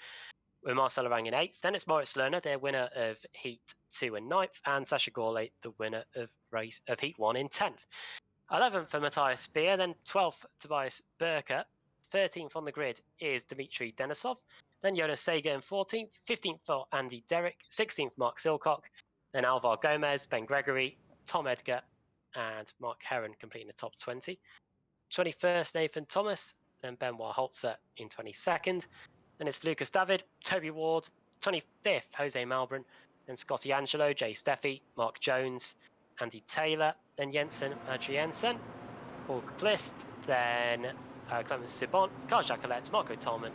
with Marcel Arang in 8th. Then it's Moritz Lerner, their winner of Heat 2 and 9th, and Sasha Gourlay, the winner of Heat 1 in 10th. 11th for Matthias Speer, then 12th Tobias Burker. 13th on the grid is Dmitry Denisov, then Jonas Sager in 14th. 15th for Andy Derrick. 16th Mark Silcock, then Alvar Gomez, Ben Gregory, Tom Edgar, and Mark Heron completing the top 20. 21st, Nathan Thomas, then Benoit Holzer in 22nd. Then it's Lucas David, Toby Ward, 25th, Jose Malbran, then Scotty Angelo, Jay Steffi, Mark Jones, Andy Taylor, then Jensen Adriensen, Paul Klist, then Clemens Sibon, Carl Jacquelet, Marco Tolman,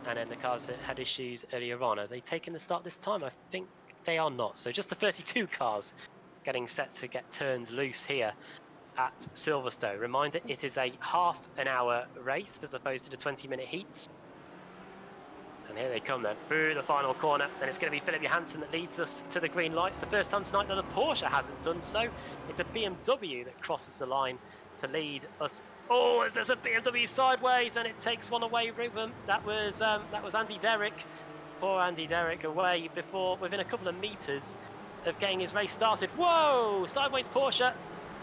and then the cars that had issues earlier on. Are they taking the start this time? I think they are not. So just the 32 cars getting set to get turned loose here at Silverstone. Reminder, it is a half an hour race as opposed to the 20-minute heats. And here they come then, through the final corner. And it's going to be Philip Johansson that leads us to the green lights. The first time tonight that a Porsche hasn't done so. It's a BMW that crosses the line to lead us. Oh, there's a BMW sideways, and it takes one away with him. That was Andy Derrick. Poor Andy Derrick away within a couple of meters of getting his race started. Whoa, sideways Porsche.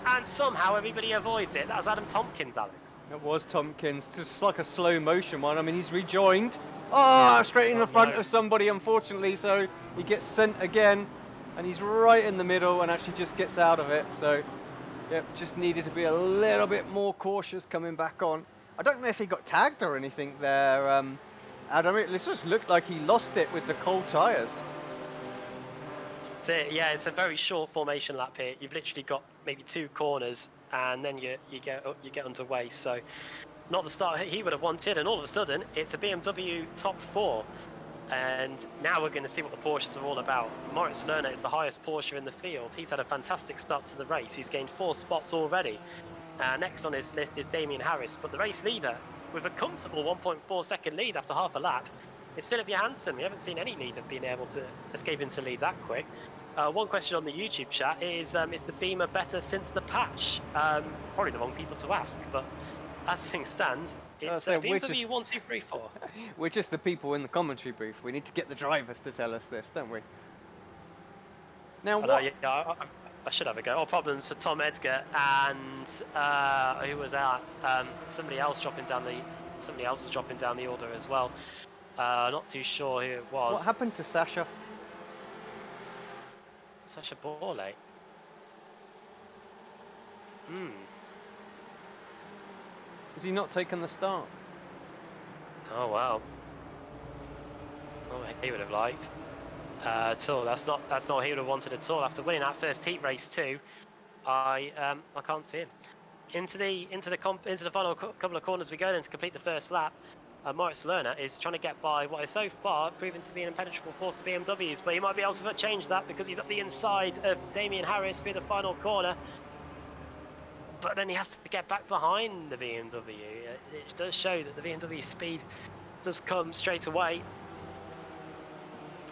And somehow everybody avoids it. That was Adam Tompkins, Alex. It was Tompkins, just like a slow motion one. I mean, he's rejoined. Oh, straight in the front of somebody, unfortunately. So he gets sent again, and he's right in the middle and actually just gets out of it. So, yep, just needed to be a little bit more cautious coming back on. I don't know if he got tagged or anything there, Adam. It just looked like he lost it with the cold tyres. That's it. Yeah, it's a very short formation lap here. You've literally got maybe 2 corners, and then you get underway. So not the start he would have wanted, and all of a sudden it's a BMW top 4. And now we're going to see what the Porsches are all about. Moritz Lerner is the highest Porsche in the field. He's had a fantastic start to the race. He's gained 4 spots already. Next on his list is Damien Harris, but the race leader with a comfortable 1.4 second lead after half a lap. It's Philip Johansson. We haven't seen any leader being able to escape into lead that quick. One question on the YouTube chat is the Beamer better since the patch? Probably the wrong people to ask, but as things stand, it's BMW 1, 2, 3, 4. We're just the people in the commentary booth. We need to get the drivers to tell us this, don't we? Now, I should have a go. All problems for Tom Edgar and who was that? Somebody else was dropping down the order as well. Not too sure who it was. What happened to Sasha? Sasha Borley. Has he not taken the start? Oh wow. Oh, he would have liked. At all. That's not what he would have wanted at all. After winning that first heat race too, I can't see him. Into the final couple of corners we go then to complete the first lap. Moritz Lerner is trying to get by what is so far proven to be an impenetrable force to BMWs, but he might be able to change that because he's up the inside of Damien Harris through the final corner. But then he has to get back behind the BMW. It does show that the BMW speed does come straight away.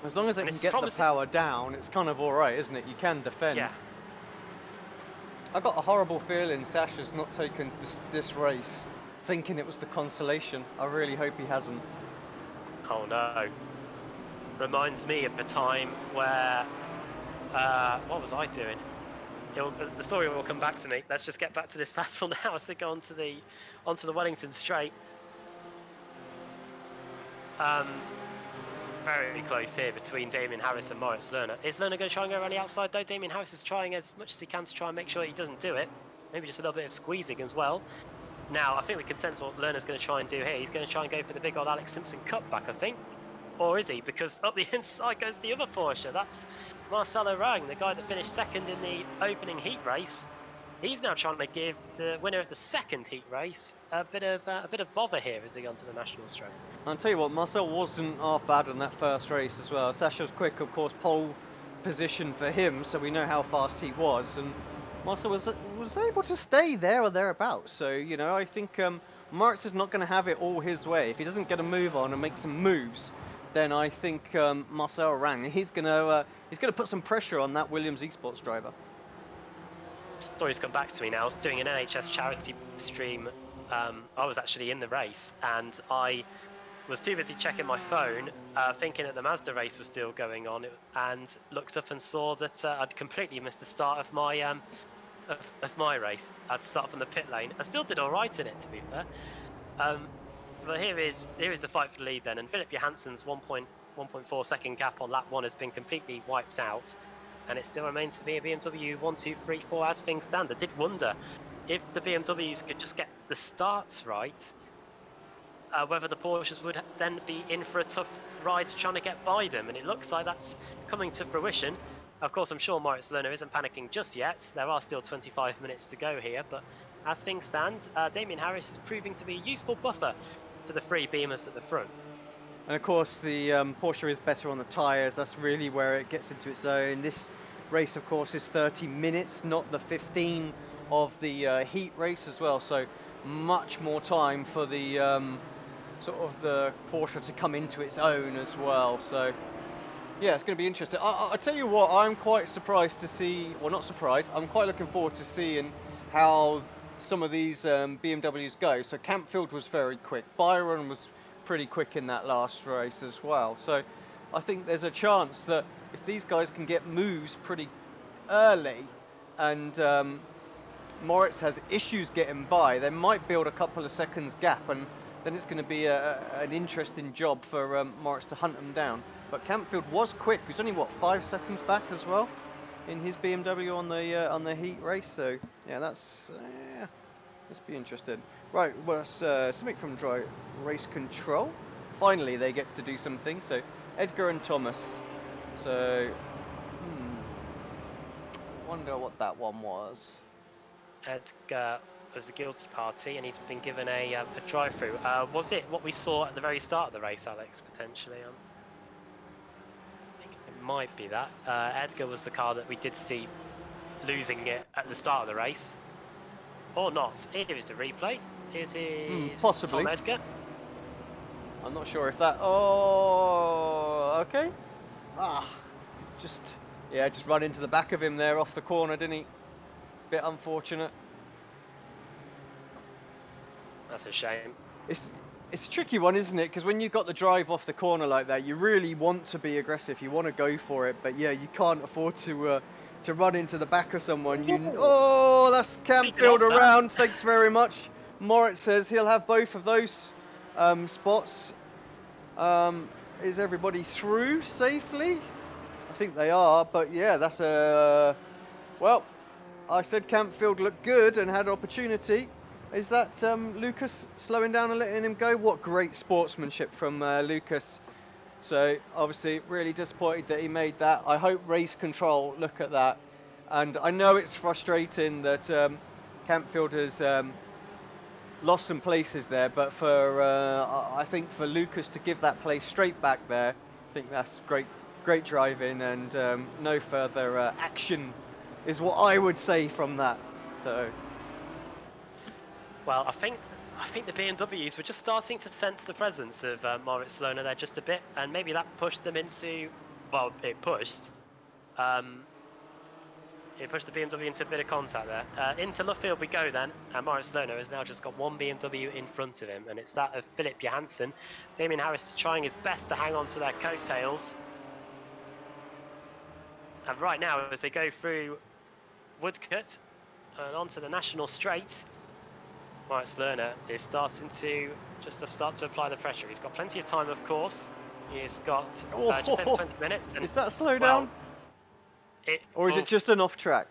As long as it can get the power down, it's kind of alright, isn't it? You can defend. Yeah. I got a horrible feeling Sasha's not taken this race thinking it was the consolation. I really hope he hasn't. Oh no. Reminds me of the time where... what was I doing? The story will come back to me. Let's just get back to this battle now as they go onto the Wellington straight. Very close here between Damien Harris and Moritz Lerner. Is Lerner going to try and go around the outside though? Damien Harris is trying as much as he can to try and make sure he doesn't do it. Maybe just a little bit of squeezing as well. Now, I think we can sense what Lerner's going to try and do here. He's going to try and go for the big old Alex Simpson cutback, I think. Or is he? Because up the inside goes the other Porsche. That's Marcelo Rang, the guy that finished second in the opening heat race. He's now trying to give the winner of the second heat race a bit of bother here as they go onto the national straight. I'll tell you what, Marcel wasn't half bad on that first race as well. Sasha's quick, of course, pole position for him, so we know how fast he was. And Marcel was able to stay there or thereabouts. So, you know, I think Moritz is not going to have it all his way. If he doesn't get a move on and make some moves, then I think Marcel Rang, he's going to put some pressure on that Williams eSports driver. Story's come back to me now. I was doing an NHS charity stream. I was actually in the race, and I was too busy checking my phone, thinking that the Mazda race was still going on, and looked up and saw that I'd completely missed the start of my my race. I'd started from the pit lane. I still did all right in it, to be fair. But here is the fight for the lead then, and Philip Johansson's 1.4 second gap on lap 1 has been completely wiped out. And it still remains to be a BMW 1, 2, 3, 4 as things stand. I did wonder if the BMWs could just get the starts right, whether the Porsches would then be in for a tough ride trying to get by them. And it looks like that's coming to fruition. Of course, I'm sure Moritz Lerner isn't panicking just yet. There are still 25 minutes to go here. But as things stand, Damien Harris is proving to be a useful buffer to the three Beamers at the front. And of course the Porsche is better on the tyres, that's really where it gets into its own. This race of course is 30 minutes, not the 15 of the heat race as well, so much more time for the sort of the Porsche to come into its own as well. So yeah, it's going to be interesting. I tell you what, I'm quite surprised to see, well not surprised, I'm quite looking forward to seeing how some of these BMWs go. So Campfield was very quick, Byron was pretty quick in that last race as well. So I think there's a chance that if these guys can get moves pretty early and Moritz has issues getting by, they might build a couple of seconds gap, and then it's going to be an interesting job for Moritz to hunt them down. But Campfield was quick. He was only what 5 seconds back as well in his BMW on the heat race. So yeah, that's let's be interested. Right, well, something from race control. Finally, they get to do something. So, Edgar and Thomas. So, wonder what that one was. Edgar was the guilty party, and he's been given a drive-through. Was it what we saw at the very start of the race, Alex? Potentially, I think it might be that. Edgar was the car that we did see losing it at the start of the race. Or not. Here is the replay. is his possibly. Tom Edgar. I'm not sure if that. Oh, okay. Just just run into the back of him there off the corner, didn't he? Bit unfortunate. That's a shame. It's a tricky one, isn't it? Because when you've got the drive off the corner like that, you really want to be aggressive. You want to go for it, but yeah, you can't afford to run into the back of someone. Oh, that's Campfield around. Thanks very much. Moritz says he'll have both of those spots. Is everybody through safely? I think they are, but yeah, that's a... Well, I said Campfield looked good and had opportunity. Is that Lucas slowing down and letting him go? What great sportsmanship from Lucas. So, obviously, really disappointed that he made that. I hope Race Control look at that. And I know it's frustrating that Campfield has lost some places there, but for I think for Lucas to give that place straight back there, I think that's great driving, and no further action is what I would say from that. So, well, I think the BMWs were just starting to sense the presence of Moritz Lohner there just a bit, and maybe that pushed them into, well, it pushed the BMW into a bit of contact there. Into left field we go then, and Moritz Lohner has now just got one BMW in front of him, and it's that of Philip Johansson. Damien Harris is trying his best to hang on to their coattails. And right now, as they go through Woodcote and onto the National Straight, Moritz Lohner is starting to start to apply the pressure. He's got plenty of time, of course. He's got just over 20 minutes. And, is that a slowdown? Or is it just an off track?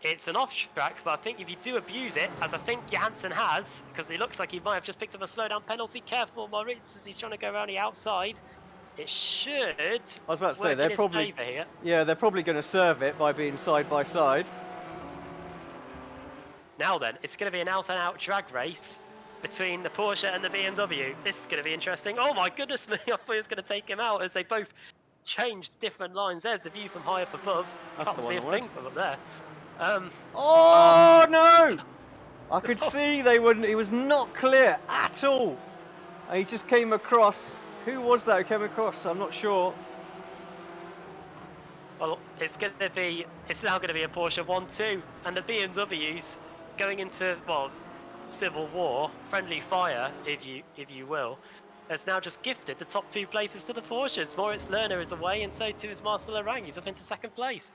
It's an off track, but I think if you do abuse it, as I think Johansson has, because it looks like he might have just picked up a slowdown penalty. Careful, Moritz, as he's trying to go around the outside. It should. I was about to say they're probably here. Yeah, they're probably going to serve it by being side by side. Now then, it's going to be an out-and-out drag race between the Porsche and the BMW. This is going to be interesting. Oh my goodness me! I thought he was going to take him out as they both changed different lines. There's the view from high up above. That's Can't see a thing from up there. Oh no! I could see they wouldn't. It was not clear at all. And he just came across. Who was that who came across? I'm not sure. Well, it's now going to be a Porsche 1-2, and the BMWs going into, well, civil war, friendly fire, if you will, has now just gifted the top two places to the Porsches. Moritz Lohner is away, and so too is Marcel Larang. He's up into second place.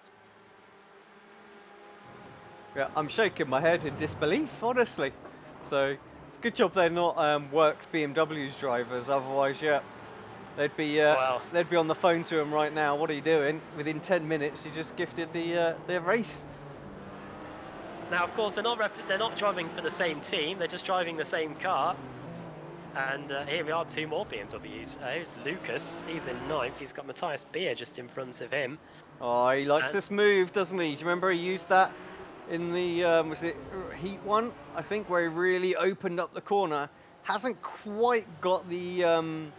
Yeah, I'm shaking my head in disbelief, honestly. So it's a good job they're not Works BMW's drivers. Otherwise, yeah, they'd be on the phone to him right now. What are you doing? Within 10 minutes, you just gifted the race. Now, of course, they're not driving for the same team. They're just driving the same car. And here we are, two more BMWs. Here's Lucas. He's in ninth. He's got Matthias Beer just in front of him. Oh, he likes this move, doesn't he? Do you remember he used that in the was it Heat 1, I think, where he really opened up the corner? Hasn't quite got the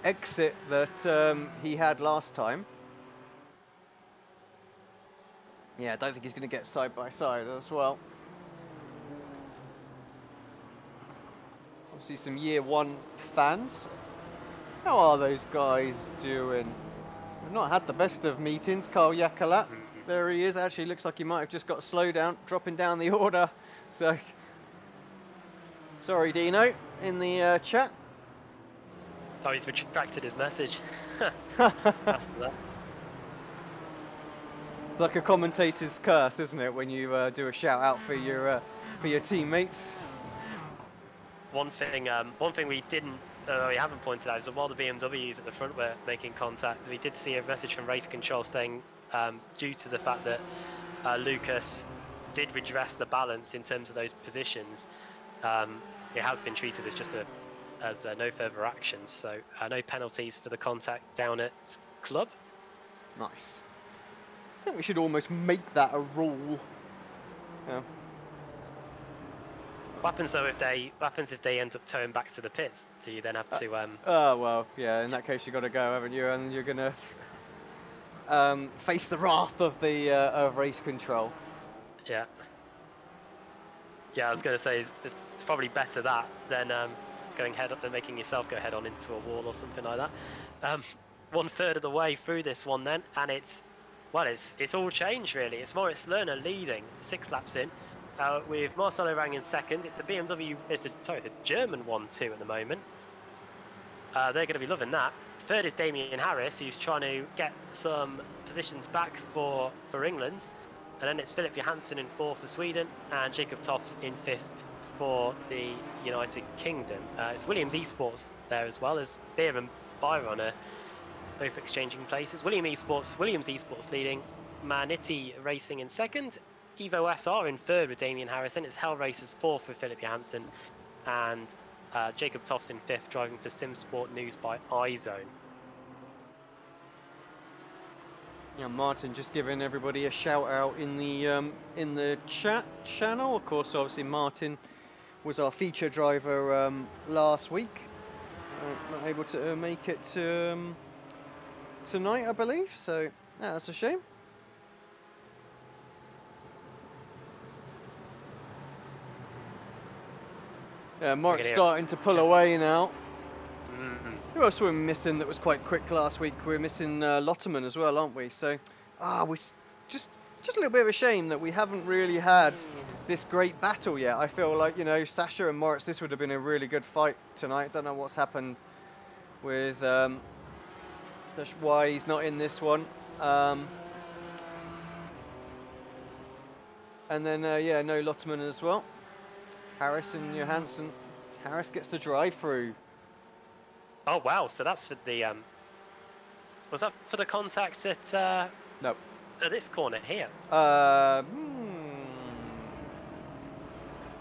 exit that he had last time. Yeah, I don't think he's going to get side by side as well. Obviously some year one fans. How are those guys doing? We've not had the best of meetings. Carl Yakalat, there he is. Actually looks like he might have just got a slowdown, dropping down the order. So, sorry Dino, in the chat. Oh, he's retracted his message. After that. It's like a commentator's curse, isn't it, when you do a shout out for your teammates? One thing we haven't pointed out is that while the BMWs at the front were making contact, we did see a message from Race Control saying, due to the fact that Lucas did redress the balance in terms of those positions, it has been treated as just as no further actions. So no penalties for the contact down at club. Nice. I think we should almost make that a rule. Yeah. What happens though if they end up towing back to the pits? Do you then have to? Oh well, yeah. In that case, you got to go, haven't you? And you're gonna face the wrath of the of Race Control. Yeah. Yeah, I was going to say it's probably better that than going head up than making yourself go head on into a wall or something like that. 1/3 of the way through this one then, and it's all changed really. It's Moritz Lerner leading 6 laps in, with Marcelo Rang in second. It's a BMW. It's a German 1-2 at the moment. They're going to be loving that. Third is Damien Harris, who's trying to get some positions back for England. And then it's Philip Johansson in 4th for Sweden, and Jacob Toffs in 5th for the United Kingdom. It's Williams Esports there as well, as Beer and Byron are both exchanging places. Williams Esports leading, Maniti Racing in 2nd, Evo SR in 3rd with Damien Harris, and it's Hell Racers 4th with Philip Johansson, and Jacob Toffs in 5th, driving for SimSport News by iZone. Yeah, Martin just giving everybody a shout out in the chat channel. Of course, obviously Martin was our feature driver last week. Not able to make it tonight, I believe. So that's a shame. Yeah, Mark's starting to pull away now. Who else were we missing that was quite quick last week? We're missing Lotterman as well, aren't we? So, we just a little bit of a shame that we haven't really had this great battle yet. I feel like, Sasha and Moritz, this would have been a really good fight tonight. Don't know what's happened with why he's not in this one. And then no Lotterman as well. Harris and Johansson. Harris gets the drive through. Oh wow! So that's for the was that for the contact at no, at this corner here?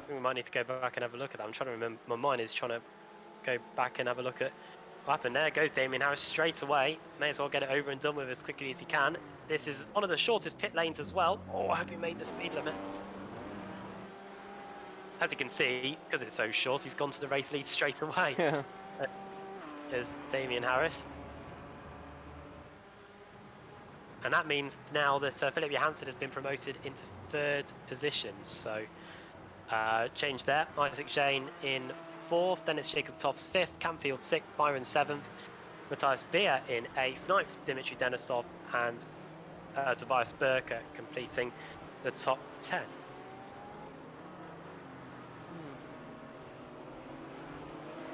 We might need to go back and have a look at that. I'm trying to remember. My mind is trying to go back and have a look at what happened. There goes Damien Harris straight away. May as well get it over and done with as quickly as he can. This is one of the shortest pit lanes as well. Oh, I hope he made the speed limit. As you can see, because it's so short, he's gone to the race lead straight away. Yeah. There's Damien Harris. And that means now that Philip Johansson has been promoted into 3rd position. So change there. Isaac Jane in 4th, then it's Jacob Toffs 5th, Camfield 6th, Byron 7th, Matthias Beer in 8th, 9th Dimitri Denisov, and Tobias Burker completing the top 10.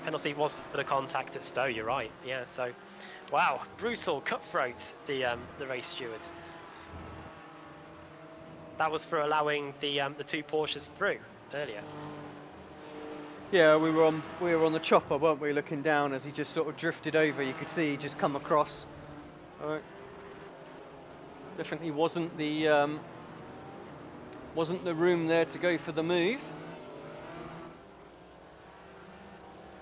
Penalty was for the contact at Stowe, you're right. Yeah, so, wow, brutal, cutthroat, the race stewards. That was for allowing the 2 Porsches through earlier. Yeah, we were on the chopper, weren't we? Looking down as he just sort of drifted over. You could see he just come across. Definitely wasn't the room there to go for the move.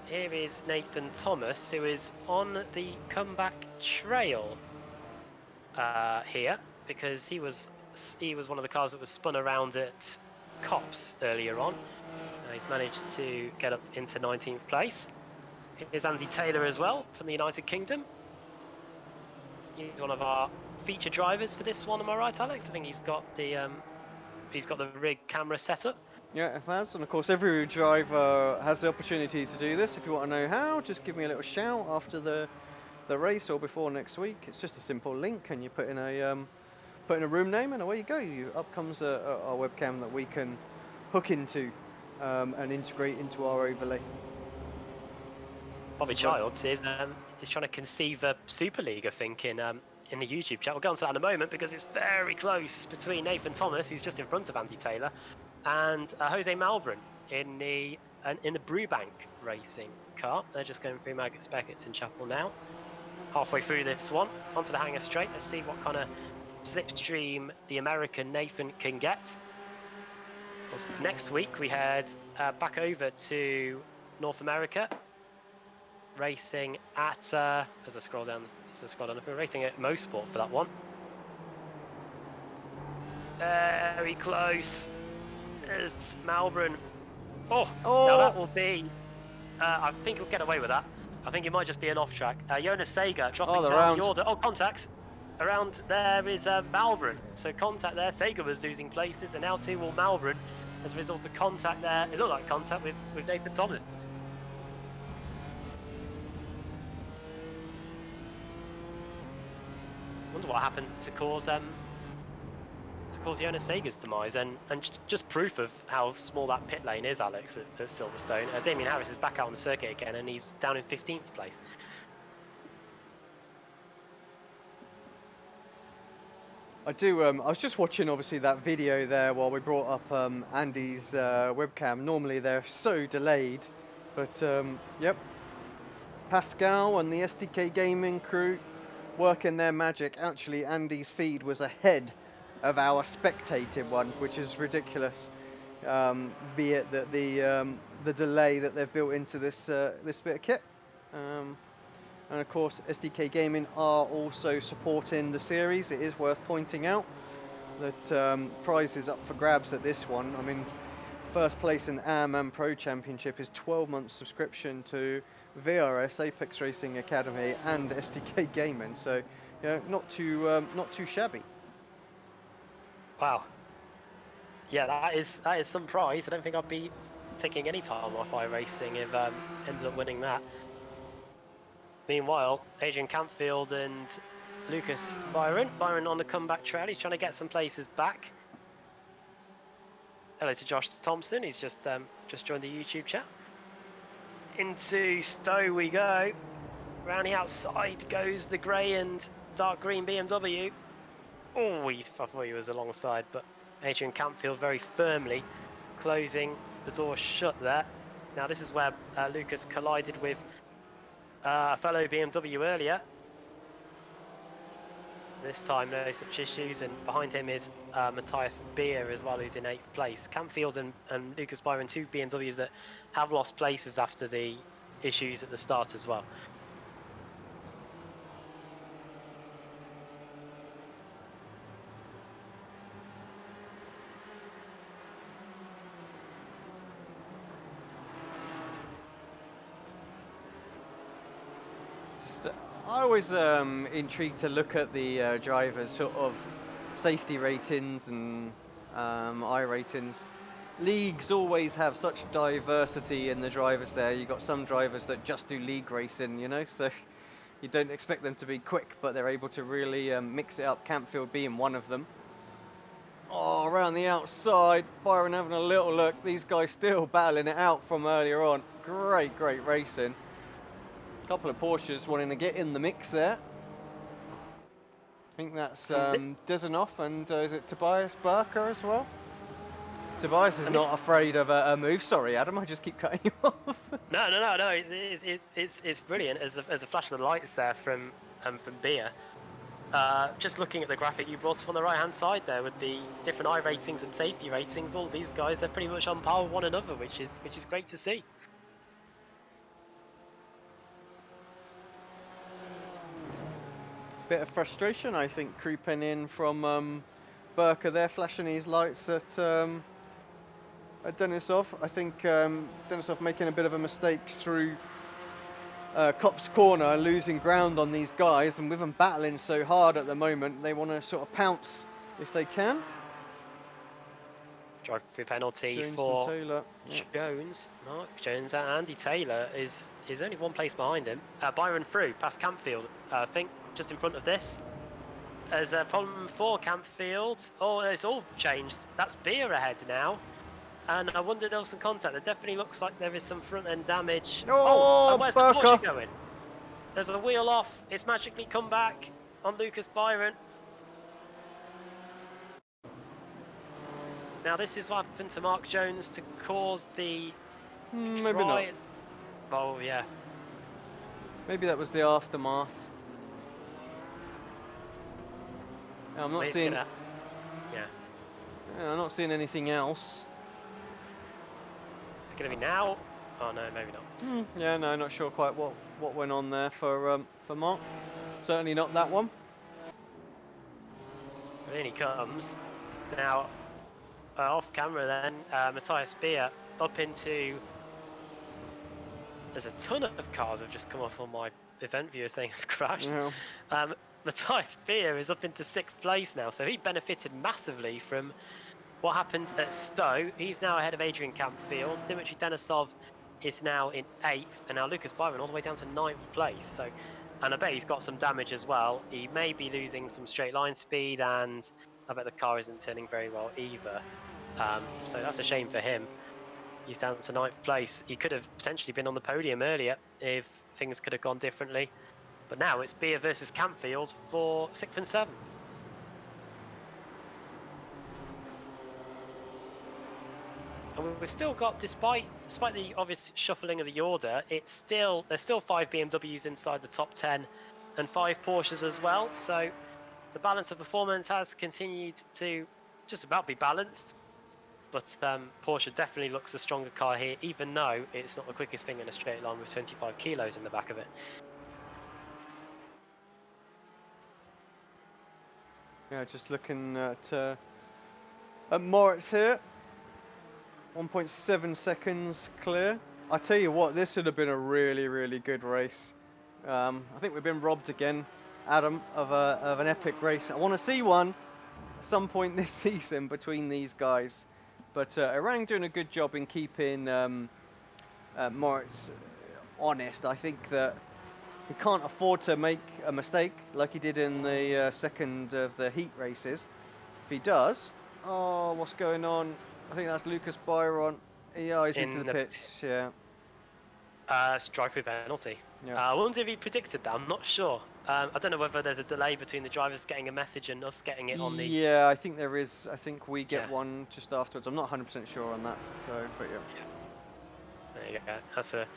Here is Nathan Thomas, who is on the comeback trail here, because he was one of the cars that was spun around at Cops earlier on. He's managed to get up into 19th place. Here's Andy Taylor as well from the United Kingdom. He's one of our feature drivers for this one, am I right, Alex? I think he's got the rig camera set up. Yeah, it has, and of course every driver has the opportunity to do this. If you want to know how, just give me a little shout after the race or before next week. It's just a simple link, and you put in a room name, and away you go. Up comes a webcam that we can hook into and integrate into our overlay. Bobby Childs is trying to conceive a Super League, I think, in the YouTube chat. We'll go on to that in a moment because it's very close between Nathan Thomas, who's just in front of Andy Taylor, and Jose Malbran in the Brewbank Racing car. They're just going through Maggots, Beckett's and Chapel now. Halfway through this one, onto the hanger straight. Let's see what kind of slipstream the American Nathan can get. Next week we head back over to North America, racing at as I scroll down, we're racing at Mosport for that one. Very close. There's Malbran. Oh, now that will be. I think he'll get away with that. I think it might just be an off track. Jonas Sager dropping down the order. Oh, contact. Around there is Malbran. So contact there. Sager was losing places, and now too will Malbran. as a result of contact there. It looked like contact with Nathan Thomas. Wonder what happened to cause Jonas Sager's demise, and just proof of how small that pit lane is, Alex, at Silverstone. Damien Harris is back out on the circuit again, and he's down in 15th place. I was just watching, obviously, that video there while we brought up Andy's webcam. Normally they're so delayed, but yep. Pascal and the SDK Gaming crew working their magic. Actually, Andy's feed was ahead of our spectated one, which is ridiculous. Be it that the delay that they've built into this bit of kit. And of course, SDK Gaming are also supporting the series. It is worth pointing out that prizes up for grabs at this one. I mean, first place in Airman Pro Championship is 12 months subscription to VRS, Apex Racing Academy, and SDK Gaming. So, you know, not too shabby. Wow. Yeah, that is some prize. I don't think I'd be taking any time off iRacing if ended up winning that. Meanwhile, Adrian Campfield and Lucas Byron on the comeback trail. He's trying to get some places back. Hello to Josh Thompson, he's just joined the YouTube chat. Into Stowe we go. Round the outside goes the grey and dark green BMW. Oh, I thought he was alongside, but Adrian Campfield very firmly closing the door shut there. Now this is where Lucas collided with a fellow BMW earlier. This time no such issues, and behind him is Matthias Beer as well, who's in 8th place. Campfield and Lucas Byron, two BMWs that have lost places after the issues at the start as well. I always intrigued to look at the drivers' sort of safety ratings and I ratings. Leagues always have such diversity in the drivers there. You've got some drivers that just do league racing, you know, so you don't expect them to be quick, but they're able to really mix it up, Campfield being one of them. Oh, around the outside, Byron having a little look. These guys still battling it out from earlier on. Great racing. Couple of Porsches wanting to get in the mix there. I think that's Dezenov and is it Tobias Barker as well? Tobias is not afraid of a move. Sorry, Adam, I just keep cutting you off. No. It's brilliant as a flash of the lights there from Beer. Just looking at the graphic you brought up on the right hand side there with the different I ratings and safety ratings, all these guys, they're pretty much on par with one another, which is great to see. Bit of frustration, I think, creeping in from Burker there, flashing his lights at Denisov. I think Denisov making a bit of a mistake through Cop's corner, losing ground on these guys, and with them battling so hard at the moment, they want to sort of pounce if they can. Drive-through penalty Jones for Taylor. Jones. Mark Jones and Andy Taylor is only one place behind him. Byron through past Campfield. I think just in front of this. There's a problem for Campfield. Oh, it's all changed. That's Beer ahead now. And I wonder there was some contact. There definitely looks like there is some front end damage. Oh, and where's Burker. the Porsche going? There's a wheel off. It's magically come back on Lucas Byron. Now this is what happened to Mark Jones to cause the Maybe not. Oh yeah. Maybe that was the aftermath. I'm not seeing. Yeah. I'm not seeing anything else. It's gonna be now. Oh no, maybe not. Yeah, no, not sure quite what went on there for Mark. Certainly not that one. And in he comes. Now, off camera then, Matthias Beer up into... There's a ton of cars have just come off on my event viewer saying have crashed. Yeah. Matthias Beer is up into 6th place now, so he benefited massively from what happened at Stowe. He's now ahead of Adrian Campfield. Dimitri Denisov is now in 8th, and now Lucas Byron all the way down to 9th place. So, and I bet he's got some damage as well. He may be losing some straight line speed, and I bet the car isn't turning very well either. So that's a shame for him. He's down to 9th place. He could have potentially been on the podium earlier if things could have gone differently. But now it's Beer versus Campfield for 6th and 7th. And we've still got, despite the obvious shuffling of the order, there's still 5 BMWs inside the top 10 and 5 Porsches as well. So the balance of performance has continued to just about be balanced. But Porsche definitely looks a stronger car here, even though it's not the quickest thing in a straight line with 25 kilos in the back of it. Yeah, just looking at Moritz here. 1.7 seconds clear. I tell you what, this should have been a really, really good race. I think we've been robbed again, Adam, of an epic race. I want to see one at some point this season between these guys. But Orang doing a good job in keeping Moritz honest. I think that he can't afford to make a mistake like he did in the second of the heat races. If he does, oh, what's going on? I think that's Lucas Byron. Yeah, he's into the pits. Yeah. It's drive-through penalty. Yeah. I wonder if he predicted that. I'm not sure. I don't know whether there's a delay between the drivers getting a message and us getting it on the. Yeah, I think there is. I think we get one just afterwards. I'm not 100% sure on that. So, but yeah. There you go. That's a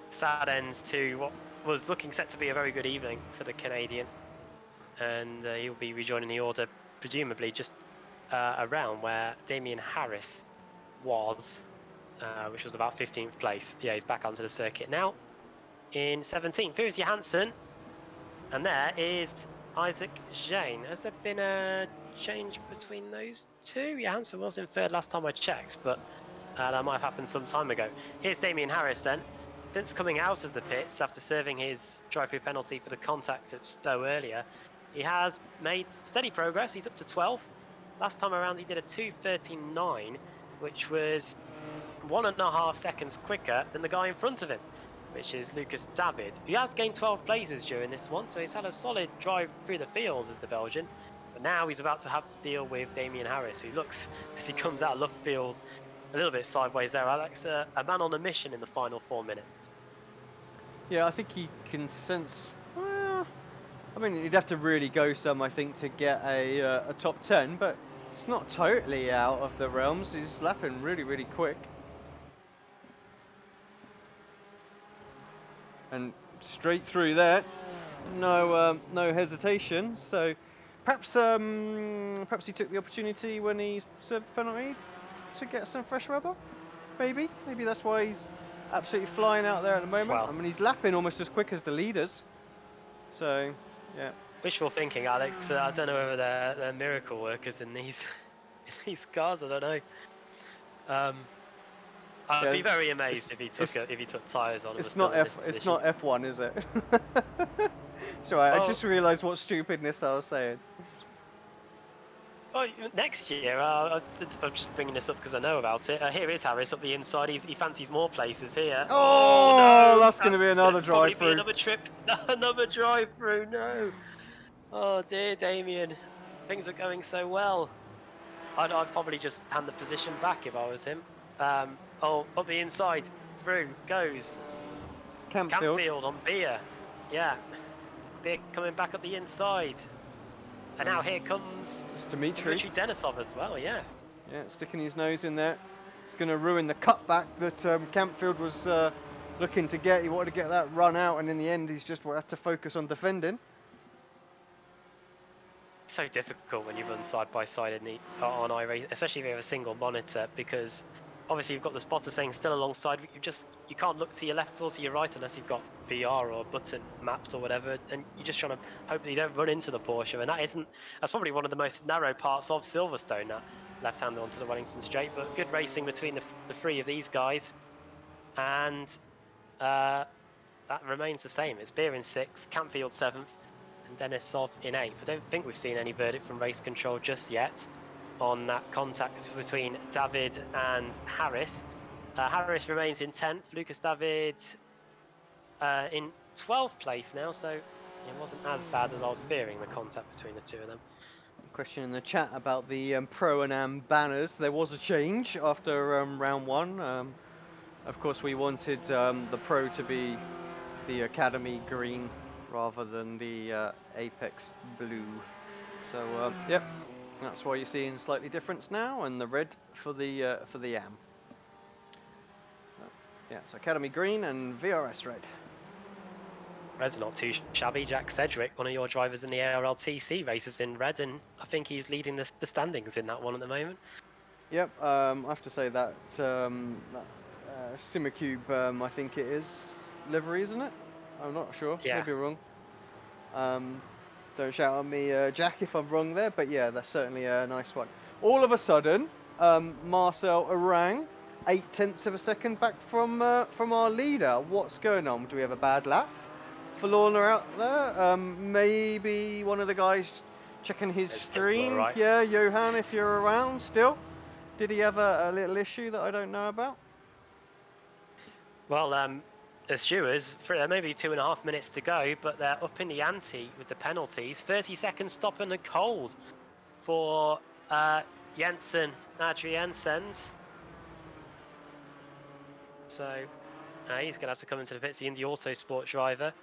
sad end to what was looking set to be a very good evening for the Canadian, and he'll be rejoining the order presumably just around where Damien Harris was, which was about 15th place. Yeah, he's back onto the circuit now in 17th. Here's Johansson, and there is Isaac Jane. Has there been a change between those two? Johansson was in 3rd last time I checked, but that might have happened some time ago. Here's Damien Harris then. Since coming out of the pits after serving his drive-through penalty for the contact at Stowe earlier, he has made steady progress. He's up to 12th. Last time around he did a 2:39, which was 1.5 seconds quicker than the guy in front of him, which is Lucas David. He has gained 12 places during this one, so he's had a solid drive through the fields as the Belgian. But now he's about to have to deal with Damien Harris, who looks, as he comes out of left field, a little bit sideways there, Alex. A man on a mission in the final 4 minutes. Yeah, I think he can sense. Well, I mean, he'd have to really go some, I think, to get a top 10, but it's not totally out of the realms. He's lapping really, really quick. And straight through there, no hesitation. So perhaps he took the opportunity when he served the penalty to get some fresh rubber. Maybe that's why he's absolutely flying out there at the moment. Well, I mean, he's lapping almost as quick as the leaders. So yeah. Wishful thinking, Alex. I don't know whether they're miracle workers in these cars. I don't know. I'd be very amazed if he took tyres on. It's not F1, is it? Sorry, I just realised what stupidness I was saying. Oh, next year, I'm just bringing this up because I know about it. Here is Harris up the inside. He fancies more places here. Oh, no, that's going to be another drive-through. Another trip, another drive-through. No. Oh dear, Damien. Things are going so well. I'd probably just hand the position back if I was him. Oh, up the inside, through goes. It's Campfield on Beer. Yeah. Beer coming back up the inside. And now here comes Dimitri Denisov as well, yeah. Yeah, sticking his nose in there. It's going to ruin the cutback that Campfield was looking to get. He wanted to get that run out, and in the end, he's just had to focus on defending. It's so difficult when you run side by side on iRace, especially if you have a single monitor, because obviously you've got the spotter saying still alongside. You can't look to your left or to your right unless you've got VR or button maps or whatever, and you're just trying to hope that you don't run into the Porsche. And that's probably one of the most narrow parts of Silverstone, that left-hander onto the Wellington Straight. But good racing between the three of these guys, and that remains the same. It's Beer in 6th, Campfield 7th, and Denisov in 8th. I don't think we've seen any verdict from race control just yet. on that contact between David and Harris. Harris remains in 10th, Lucas David in 12th place now, so it wasn't as bad as I was fearing, the contact between the two of them. Question in the chat about the Pro and Am banners. There was a change after round 1. Of course, we wanted the Pro to be the Academy green rather than the Apex blue. So yep, that's why you're seeing slightly difference now, and the red for the Am. Yeah, it's Academy green and VRS red. Red's not too shabby. Jack Sedgwick, one of your drivers in the ARLTC, races in red, and I think he's leading the standings in that one at the moment. Yep, I have to say that Simicube, I think it is livery, isn't it? I'm not sure. Yeah. Maybe wrong. Don't shout at me, Jack, if I'm wrong there. But yeah, that's certainly a nice one. All of a sudden, Marcel Orang, 0.8 of a second back from our leader. What's going on? Do we have a bad lap for Lorna out there? Maybe one of the guys checking his stream. Right. Yeah, Johan, if you're around still. Did he have a little issue that I don't know about? Well, the stewards, maybe 2.5 minutes to go, but they're up in the ante with the penalties. 30 seconds stop in the cold for Jensen Adriansens. So he's going to have to come into the pits, the Indy Autosport driver.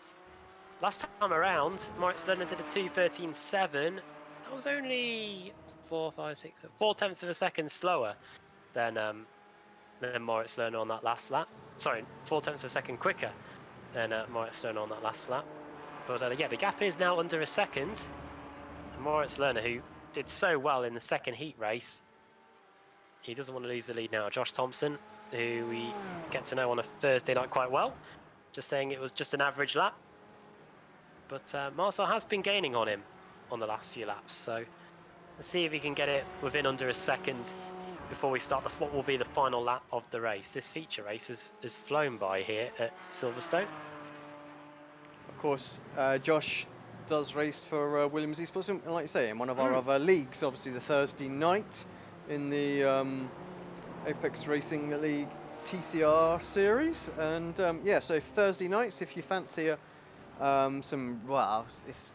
Last time around, Moritz Lerner did a 2:13.7. That was only 4/10 of a second slower than Moritz Lerner on that last lap. Sorry, 4/10 of a second quicker than Moritz Lerner on that last lap. But yeah, the gap is now under a second. And Moritz Lerner, who did so well in the second heat race, he doesn't want to lose the lead now. Josh Thompson, who we get to know on a Thursday night quite well, just saying it was just an average lap. But Marcel has been gaining on him on the last few laps, so let's see if he can get it within under a second before we start what will be the final lap of the race. This feature race has flown by here at Silverstone. Of course, Josh does race for Williams Esports, and like you say, in one of our other leagues, obviously the Thursday night in the Apex Racing League TCR series. And yeah, so Thursday nights, if you fancy it's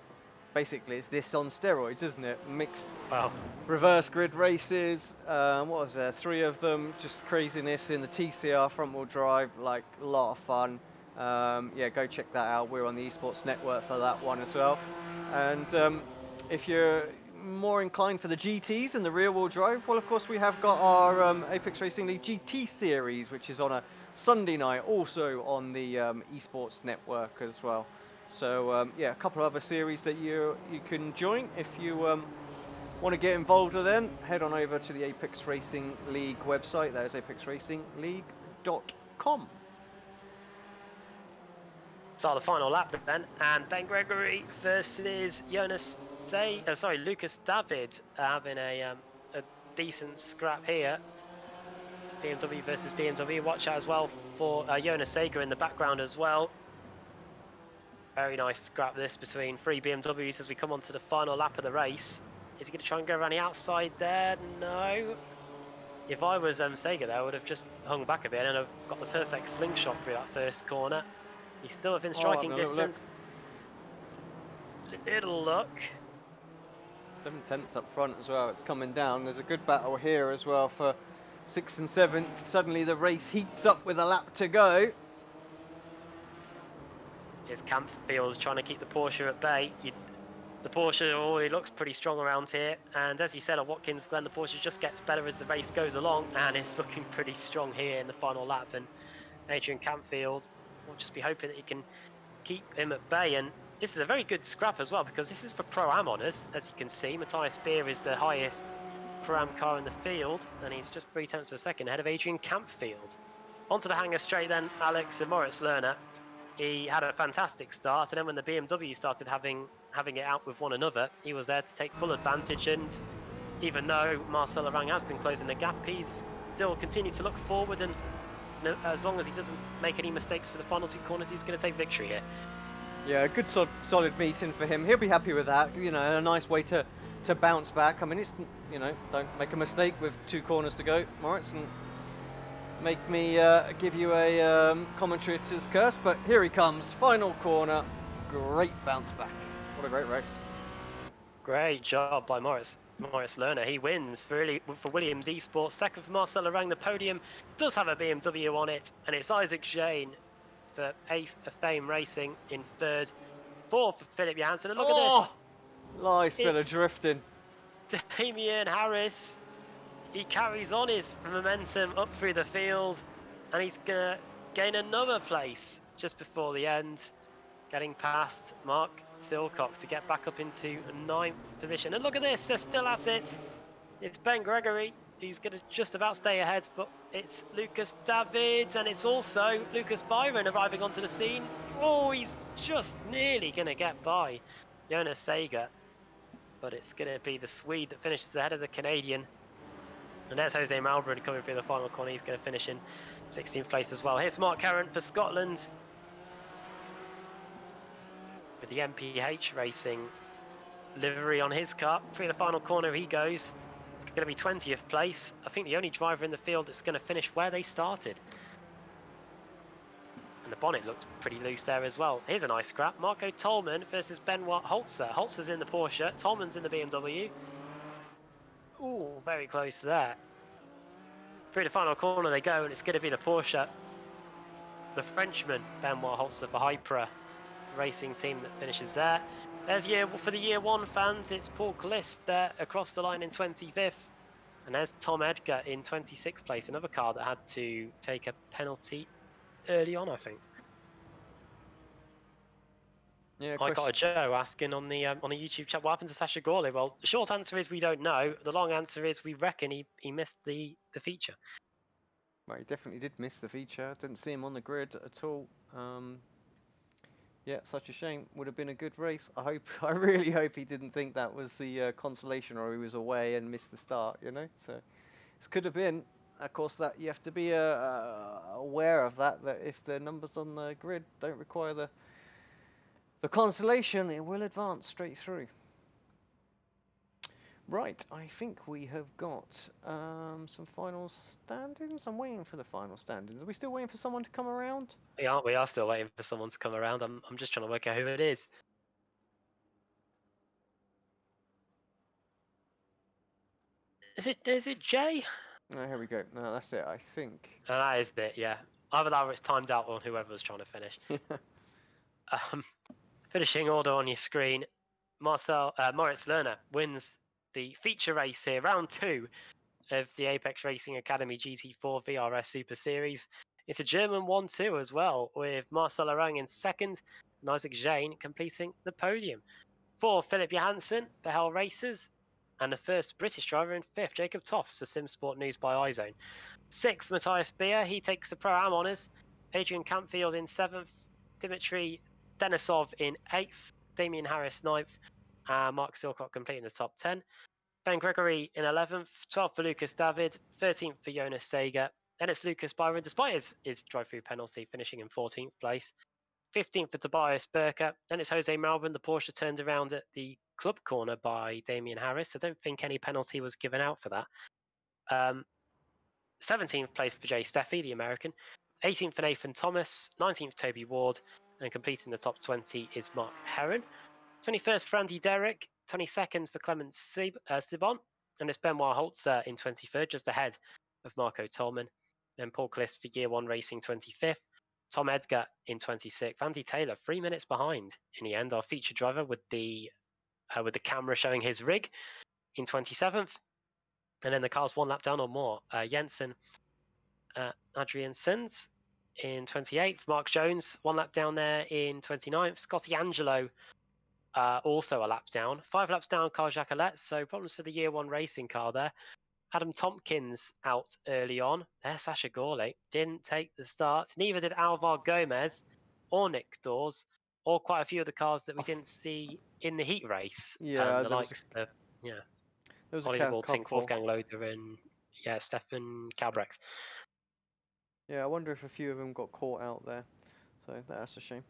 basically this on steroids, isn't it? Mixed reverse grid races. What was there? 3 of them, just craziness in the TCR front wheel drive, like a lot of fun. Yeah, go check that out. We're on the Esports Network for that one as well. And if you're more inclined for the GTs and the rear wheel drive, well, of course, we have got our Apex Racing League GT series, which is on a Sunday night, also on the Esports Network as well. So yeah, a couple of other series that you can join if you want to get involved with them. Head on over to the Apex Racing League website. That is apexracingleague.com. Start the final lap then, and Ben Gregory versus Lucas David, having a decent scrap here. BMW versus BMW. Watch out as well for Jonas Sager in the background as well. Very nice scrap this between 3 BMWs as we come on to the final lap of the race. Is he going to try and go around the outside there? No. If I was Sager there, I would have just hung back a bit and have got the perfect slingshot through that first corner. He's still within striking distance. Little look. 7/10 up front as well. It's coming down. There's a good battle here as well for 6th and 7th. Suddenly the race heats up with a lap to go. His Campfield's trying to keep the Porsche at bay. The Porsche already looks pretty strong around here, and as you said on Watkins Glen, the Porsche just gets better as the race goes along, and it's looking pretty strong here in the final lap. And Adrian Campfield will just be hoping that he can keep him at bay. And this is a very good scrap as well, because this is for Pro-Am honours. As you can see, Matthias Beer is the highest Pro-Am car in the field, and he's just 0.3 of a second ahead of Adrian Campfield. Onto the hanger straight then, Alex and Moritz Lerner. He had a fantastic start, and then when the BMW started having it out with one another, he was there to take full advantage. And even though Marcel Orang has been closing the gap, he's still continued to look forward, and as long as he doesn't make any mistakes for the final 2 corners, he's going to take victory here. Yeah, a good solid meeting for him. He'll be happy with that. You know, a nice way to bounce back. I mean, it's, you know, don't make a mistake with 2 corners to go, Moritz, and make me give you a commentator's curse. But here he comes, final corner. Great bounce back. What a great race. Great job by Morris Lerner. He wins for Williams Esports. Second for Marcel Larang. The podium does have a BMW on it, and it's Isaac Jane for 8th of Fame Racing in 3rd. 4th for Philip Johansson. And look at this. Nice bit of It's drifting. Damien Harris. He carries on his momentum up through the field, and he's going to gain another place just before the end, getting past Mark Silcox to get back up into 9th position. And look at this, they're still at it. It's Ben Gregory who's going to just about stay ahead, but it's Lucas David, and it's also Lucas Byron arriving onto the scene. Oh, he's just nearly going to get by Jonas Sager, but it's going to be the Swede that finishes ahead of the Canadian. And there's Jose Malbrin coming through the final corner. He's going to finish in 16th place as well. Here's Mark Herron for Scotland with the MPH Racing livery on his car. Through the final corner he goes. It's going to be 20th place. I think the only driver in the field that's going to finish where they started. And the bonnet looks pretty loose there as well. Here's a nice scrap. Marco Tolman versus Benoit Holzer. Holzer's in the Porsche. Tolman's in the BMW. Ooh, very close there. Through the final corner they go, and it's going to be the Porsche. The Frenchman, Benoit Holzer for Hypera Racing Team, that finishes there. There's for the year 1 fans, it's Paul Clist there across the line in 25th. And there's Tom Edgar in 26th place, another car that had to take a penalty early on, I think. Yeah, I got a Joe asking on the YouTube chat, what happened to Sasha Gorley? Well, the short answer is we don't know. The long answer is we reckon he missed the feature. Well, he definitely did miss the feature. Didn't see him on the grid at all. Yeah, such a shame. Would have been a good race. I really hope he didn't think that was the consolation, or he was away and missed the start. You know, so this could have been. Of course, that you have to be aware of that. That if the numbers on the grid don't require the consolation, it will advance straight through. Right, I think we have got some final standings. I'm waiting for the final standings. Are we still waiting for someone to come around? We are still waiting for someone to come around. I'm just trying to work out who it is. Is it Jay? Oh, here we go. No, that's it, I think. That is it, yeah. Either that or it's timed out on whoever's trying to finish. Finishing order on your screen. Moritz Lerner wins the feature race here, round 2 of the Apex Racing Academy GT4 VRS Super Series. It's a German 1-2 as well, with Marcel Larang in 2nd and Isaac Jane completing the podium. 4th, Philip Johansson for Hell Racers, and the first British driver in 5th, Jacob Toffs for SimSport News by iZone. 6th, Matthias Beer, he takes the Pro-Am honours. Adrian Campfield in 7th, Dmitry Denisov in 8th, Damien Harris 9th, and Mark Silcock completing the top 10. Ben Gregory in 11th, 12th for Lucas David, 13th for Jonas Sager. Then it's Lucas Byron, despite his drive-through penalty, finishing in 14th place. 15th for Tobias Berker. Then it's Jose Malbrin. The Porsche turned around at the club corner by Damien Harris. I don't think any penalty was given out for that. 17th place for Jay Steffi, the American. 18th for Nathan Thomas. 19th Toby Ward. And completing the top 20 is Mark Herron. 21st for Andy Derrick. 22nd for Clement Sibon. And it's Benoit Holzer in 23rd, just ahead of Marco Tolman. Then Paul Clist for Year 1 Racing 25th. Tom Edgar in 26th. Andy Taylor 3 minutes behind in the end. Our feature driver with the camera showing his rig in 27th. And then the cars 1 lap down or more. Jensen Adrian Sins in 28th. Mark Jones 1 lap down there in 29th. Scotty Angelo also a lap down. 5 laps down, Carl Jacquelet. So problems for the Year 1 Racing car there. Adam Tompkins out early on. There's Sasha Gorley. Didn't take the start. Neither did Alvar Gomez or Nick Dawes, or quite a few of the cars that we didn't see in the heat race. Yeah, the likes of there was Oliver a Goldtink, couple. Wolfgang Loder, and Stefan Kalbrecht. Yeah, I wonder if a few of them got caught out there. So that's a shame.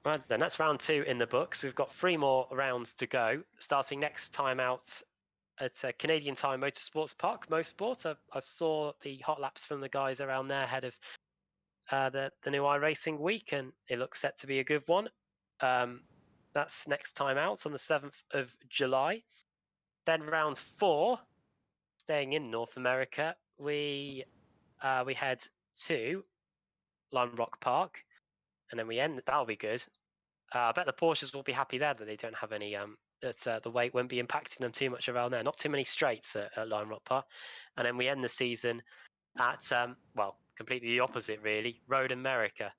Right, then that's round 2 in the books. We've got 3 more rounds to go. Starting next time out at Canadian Tire Motorsports Park, Motorsport. I saw the hot laps from the guys around there ahead of the new iRacing week, and it looks set to be a good one. That's next time out on the 7th of July. Then round 4, staying in North America, we head to Lime Rock Park, and then we end. That'll be good. I bet the Porsches will be happy there that they don't have any. That the weight won't be impacting them too much around there. Not too many straights at Lime Rock Park, and then we end the season at well, completely the opposite really. Road America.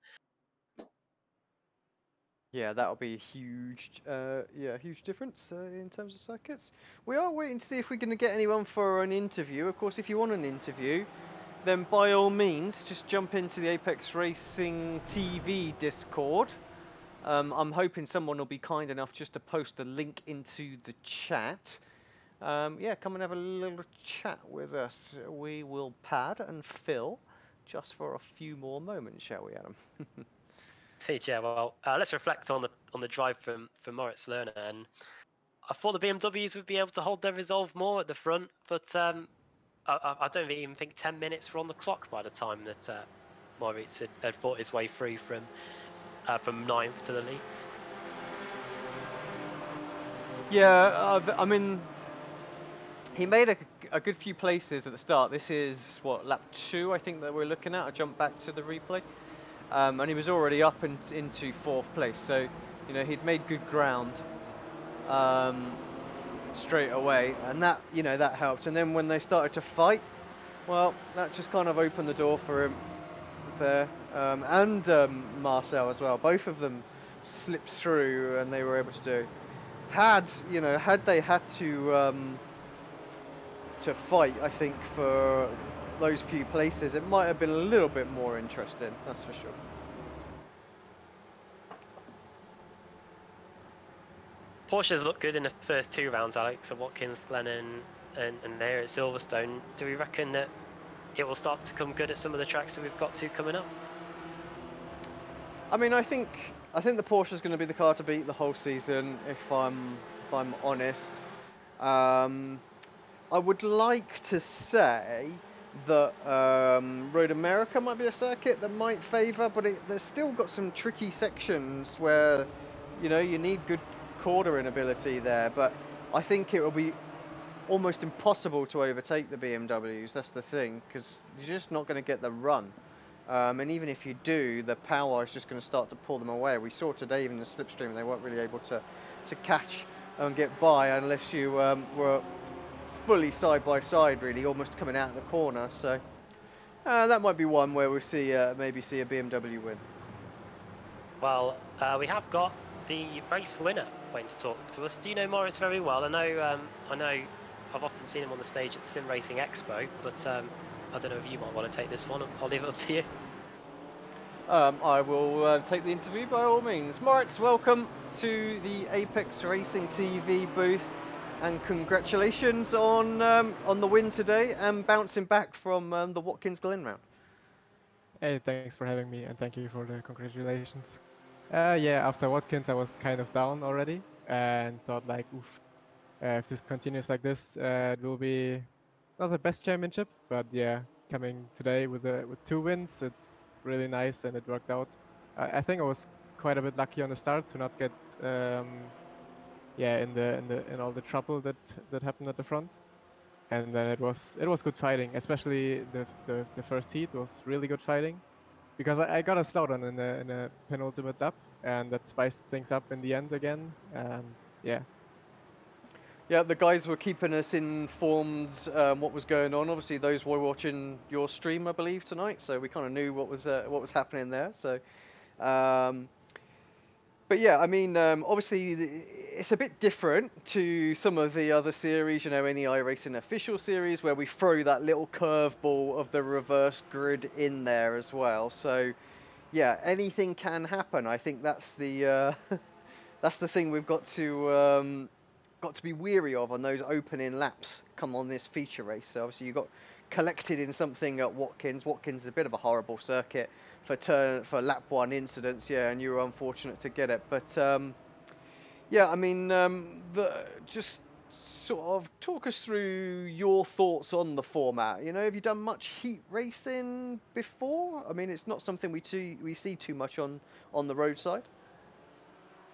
Yeah, that'll be a huge, huge difference in terms of circuits. We are waiting to see if we're going to get anyone for an interview. Of course, if you want an interview, then by all means, just jump into the Apex Racing TV Discord. I'm hoping someone will be kind enough just to post a link into the chat. Yeah, come and have a little chat with us. We will pad and fill just for a few more moments, shall we, Adam? Yeah, well, let's reflect on the drive from Moritz Lerner, and I thought the BMWs would be able to hold their resolve more at the front, but I don't even think 10 minutes were on the clock by the time that Moritz had fought his way through from 9th to the lead. Yeah, I mean, he made a good few places at the start. This is, what, lap 2, I think, that we're looking at. I jumped back to the replay. And he was already up into 4th place. So, you know, he'd made good ground straight away. And that, you know, that helped. And then when they started to fight, well, that just kind of opened the door for him there. And Marcel as well. Both of them slipped through and they were able to do. Had they had to fight, I think, for those few places, it might have been a little bit more interesting, that's for sure. Porsches look good in the first 2 rounds, Alex, at Watkins Glen and there at Silverstone. Do we reckon that it will start to come good at some of the tracks that we've got to coming up? I mean, I think the Porsche is going to be the car to beat the whole season, if I'm honest. I would like to say that Road America might be a circuit that might favour, but there's still got some tricky sections where, you know, you need good quartering ability there. But I think it will be almost impossible to overtake the BMWs. That's the thing, because you're just not going to get the run. And even if you do, the power is just going to start to pull them away. We saw today, even in the slipstream, they weren't really able to catch and get by unless you were fully side by side, really, almost coming out of the corner. So that might be one where we see maybe see a BMW win. Well, we have got the race winner waiting to talk to us. Do you know Morris very well? I know I've often seen him on the stage at the Sim Racing Expo, but I don't know if you might want to take this one. I'll leave it up to you. I will take the interview by all means. Moritz, welcome to the Apex Racing TV booth, and congratulations on the win today and bouncing back from the Watkins Glen round. Hey, thanks for having me, and thank you for the congratulations. Yeah, after Watkins, I was kind of down already, and thought like, oof, if this continues like this, it will be not the best championship, but yeah, coming today with 2 wins, it's really nice, and it worked out. I think I was quite a bit lucky on the start to not get in all the trouble that happened at the front, and then it was good fighting, especially the first heat was really good fighting, because I got a slowdown in the penultimate lap, and that spiced things up in the end again. Yeah. Yeah, the guys were keeping us informed what was going on. Obviously, those were watching your stream, I believe, tonight, so we kind of knew what was happening there. So, but yeah, I mean, obviously, it's a bit different to some of the other series. You know, any iRacing official series where we throw that little curveball of the reverse grid in there as well. So, yeah, anything can happen. I think that's the that's the thing we've got to got to be weary of on those opening laps come on this feature race. So obviously you got collected in something at Watkins. Watkins is a bit of a horrible circuit for lap 1 incidents, yeah, and you were unfortunate to get it. But yeah, I mean, just sort of talk us through your thoughts on the format. You know, have you done much heat racing before? I mean, it's not something we see too much on the roadside.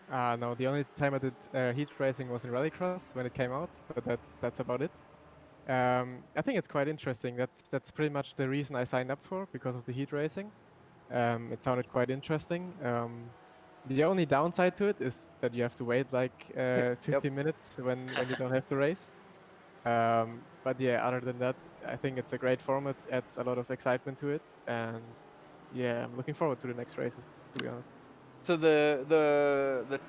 No, the only time I did heat racing was in Rallycross when it came out, but that's about it. I think it's quite interesting. That's pretty much the reason I signed up for, because of the heat racing. It sounded quite interesting. The only downside to it is that you have to wait like 15 minutes when you don't have to race. But yeah, other than that, I think it's a great format. Adds a lot of excitement to it, and yeah, I'm looking forward to the next races, to be honest. So the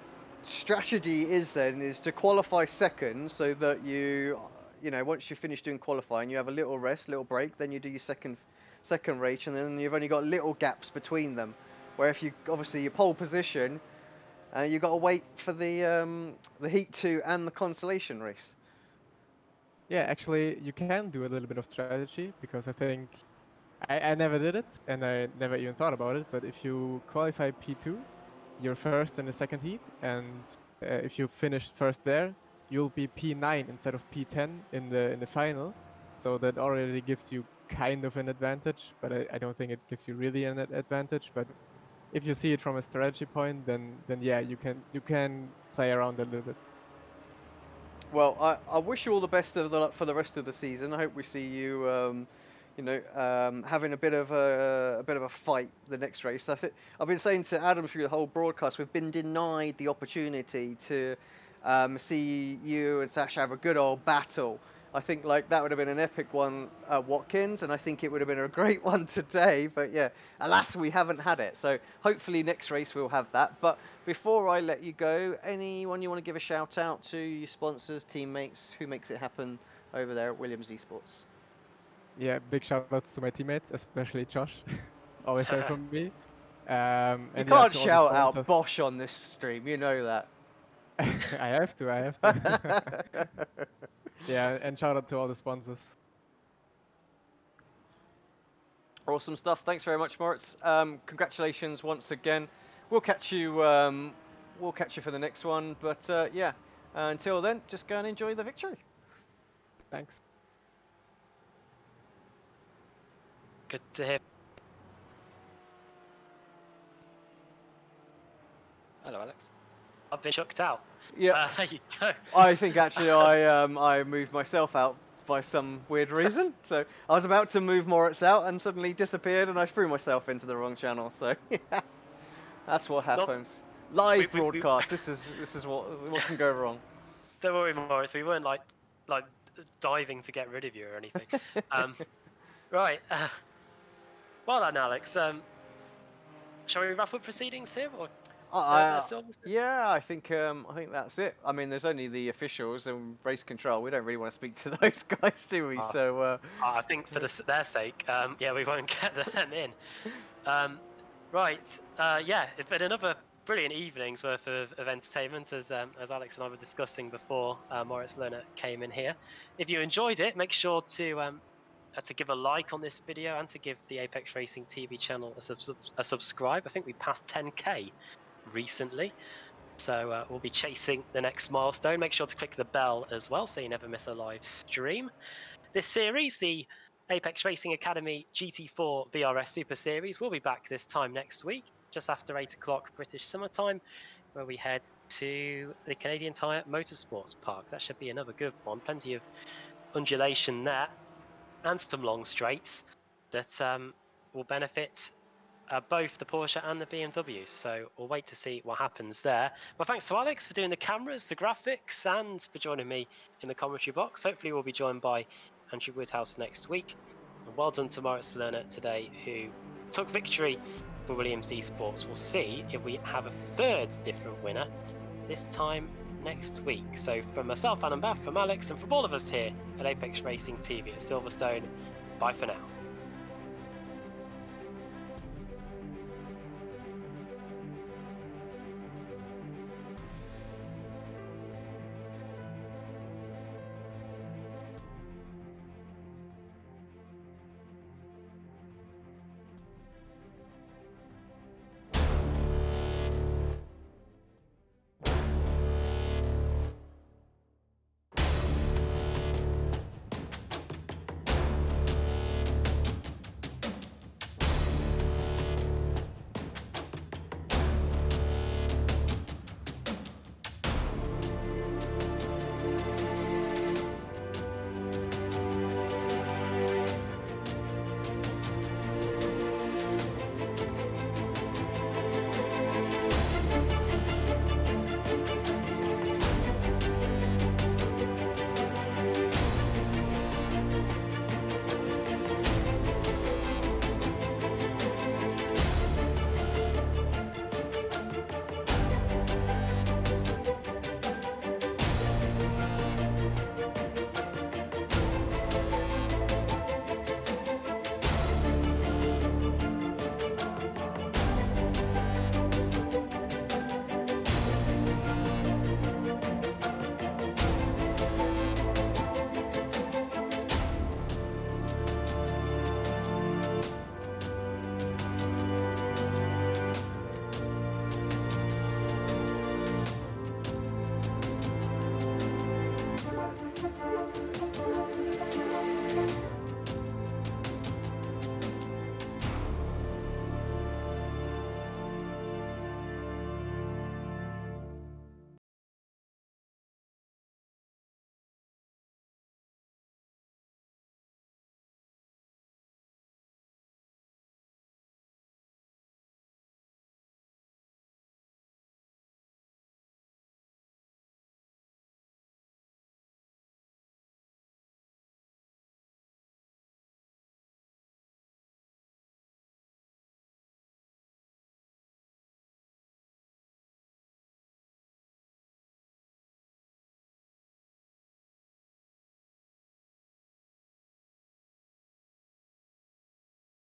strategy is to qualify second, so that you know, once you finish doing qualifying, you have a little rest, little break, then you do your second race, and then you've only got little gaps between them. Where if you obviously your pole position, you got to wait for the Heat 2 and the consolation race. Yeah, actually, you can do a little bit of strategy, because I think I never did it, and I never even thought about it. But if you qualify P2, you're first in the second heat, and if you finish first there, you'll be P9 instead of P10 in the final. So that already gives you kind of an advantage, but I don't think it gives you really an advantage. But if you see it from a strategy point, then yeah, you can play around a little bit. Well, I wish you all the best of the luck for the rest of the season. I hope we see you, you know, having a bit of a fight the next race. I've been saying to Adam through the whole broadcast, we've been denied the opportunity to see you and Sasha have a good old battle. I think like that would have been an epic one at Watkins, and I think it would have been a great one today. But yeah, alas, we haven't had it. So hopefully next race we'll have that. But before I let you go, anyone you want to give a shout out to, your sponsors, teammates, who makes it happen over there at Williams Esports? Yeah, big shout outs to my teammates, especially Josh, always there for me. You and can't yeah, to all the shout out sponsors. Bosch on this stream, you know that. I have to. Yeah, and shout out to all the sponsors. Awesome stuff. Thanks very much, Moritz. Congratulations once again. We'll catch you for the next one. But yeah, until then, just go and enjoy the victory. Thanks. Good to hear. Hello, Alex. I've been chucked out. Yeah. There you go. I think actually I moved myself out by some weird reason. So I was about to move Moritz out and suddenly disappeared, and I threw myself into the wrong channel. So yeah, that's what happens. Live broadcast. This is what can go wrong. Don't worry, Moritz. We weren't like diving to get rid of you or anything. Right. Well done, Alex. Shall we wrap up proceedings here, or? Yeah, I think that's it. I mean, there's only the officials and race control. We don't really want to speak to those guys, do we? So I think for their sake, yeah, we won't get them in. Right. Yeah, it's been another brilliant evening's worth of entertainment, as Alex and I were discussing before Moritz Lerner came in here. If you enjoyed it, make sure to give a like on this video and to give the Apex Racing TV channel a subscribe. I think we passed 10k recently, so we'll be chasing the next milestone. Make sure to click the bell as well so you never miss a live stream. This series, the Apex Racing Academy GT4 VRS Super Series, will be back this time next week, just after 8 o'clock British summertime, where we head to the Canadian Tire Motorsports Park. That should be another good one. Plenty of undulation there and some long straights that will benefit both the Porsche and the BMW, so we'll wait to see what happens there. But thanks to Alex for doing the cameras, the graphics, and for joining me in the commentary box. Hopefully we'll be joined by Andrew Woodhouse next week. And well done to Moritz Lerner today, who took victory for Williams Esports. We'll see if we have a third different winner this time next week. So from myself, Alan Bath, from Alex, and from all of us here at Apex Racing TV at Silverstone, bye for now.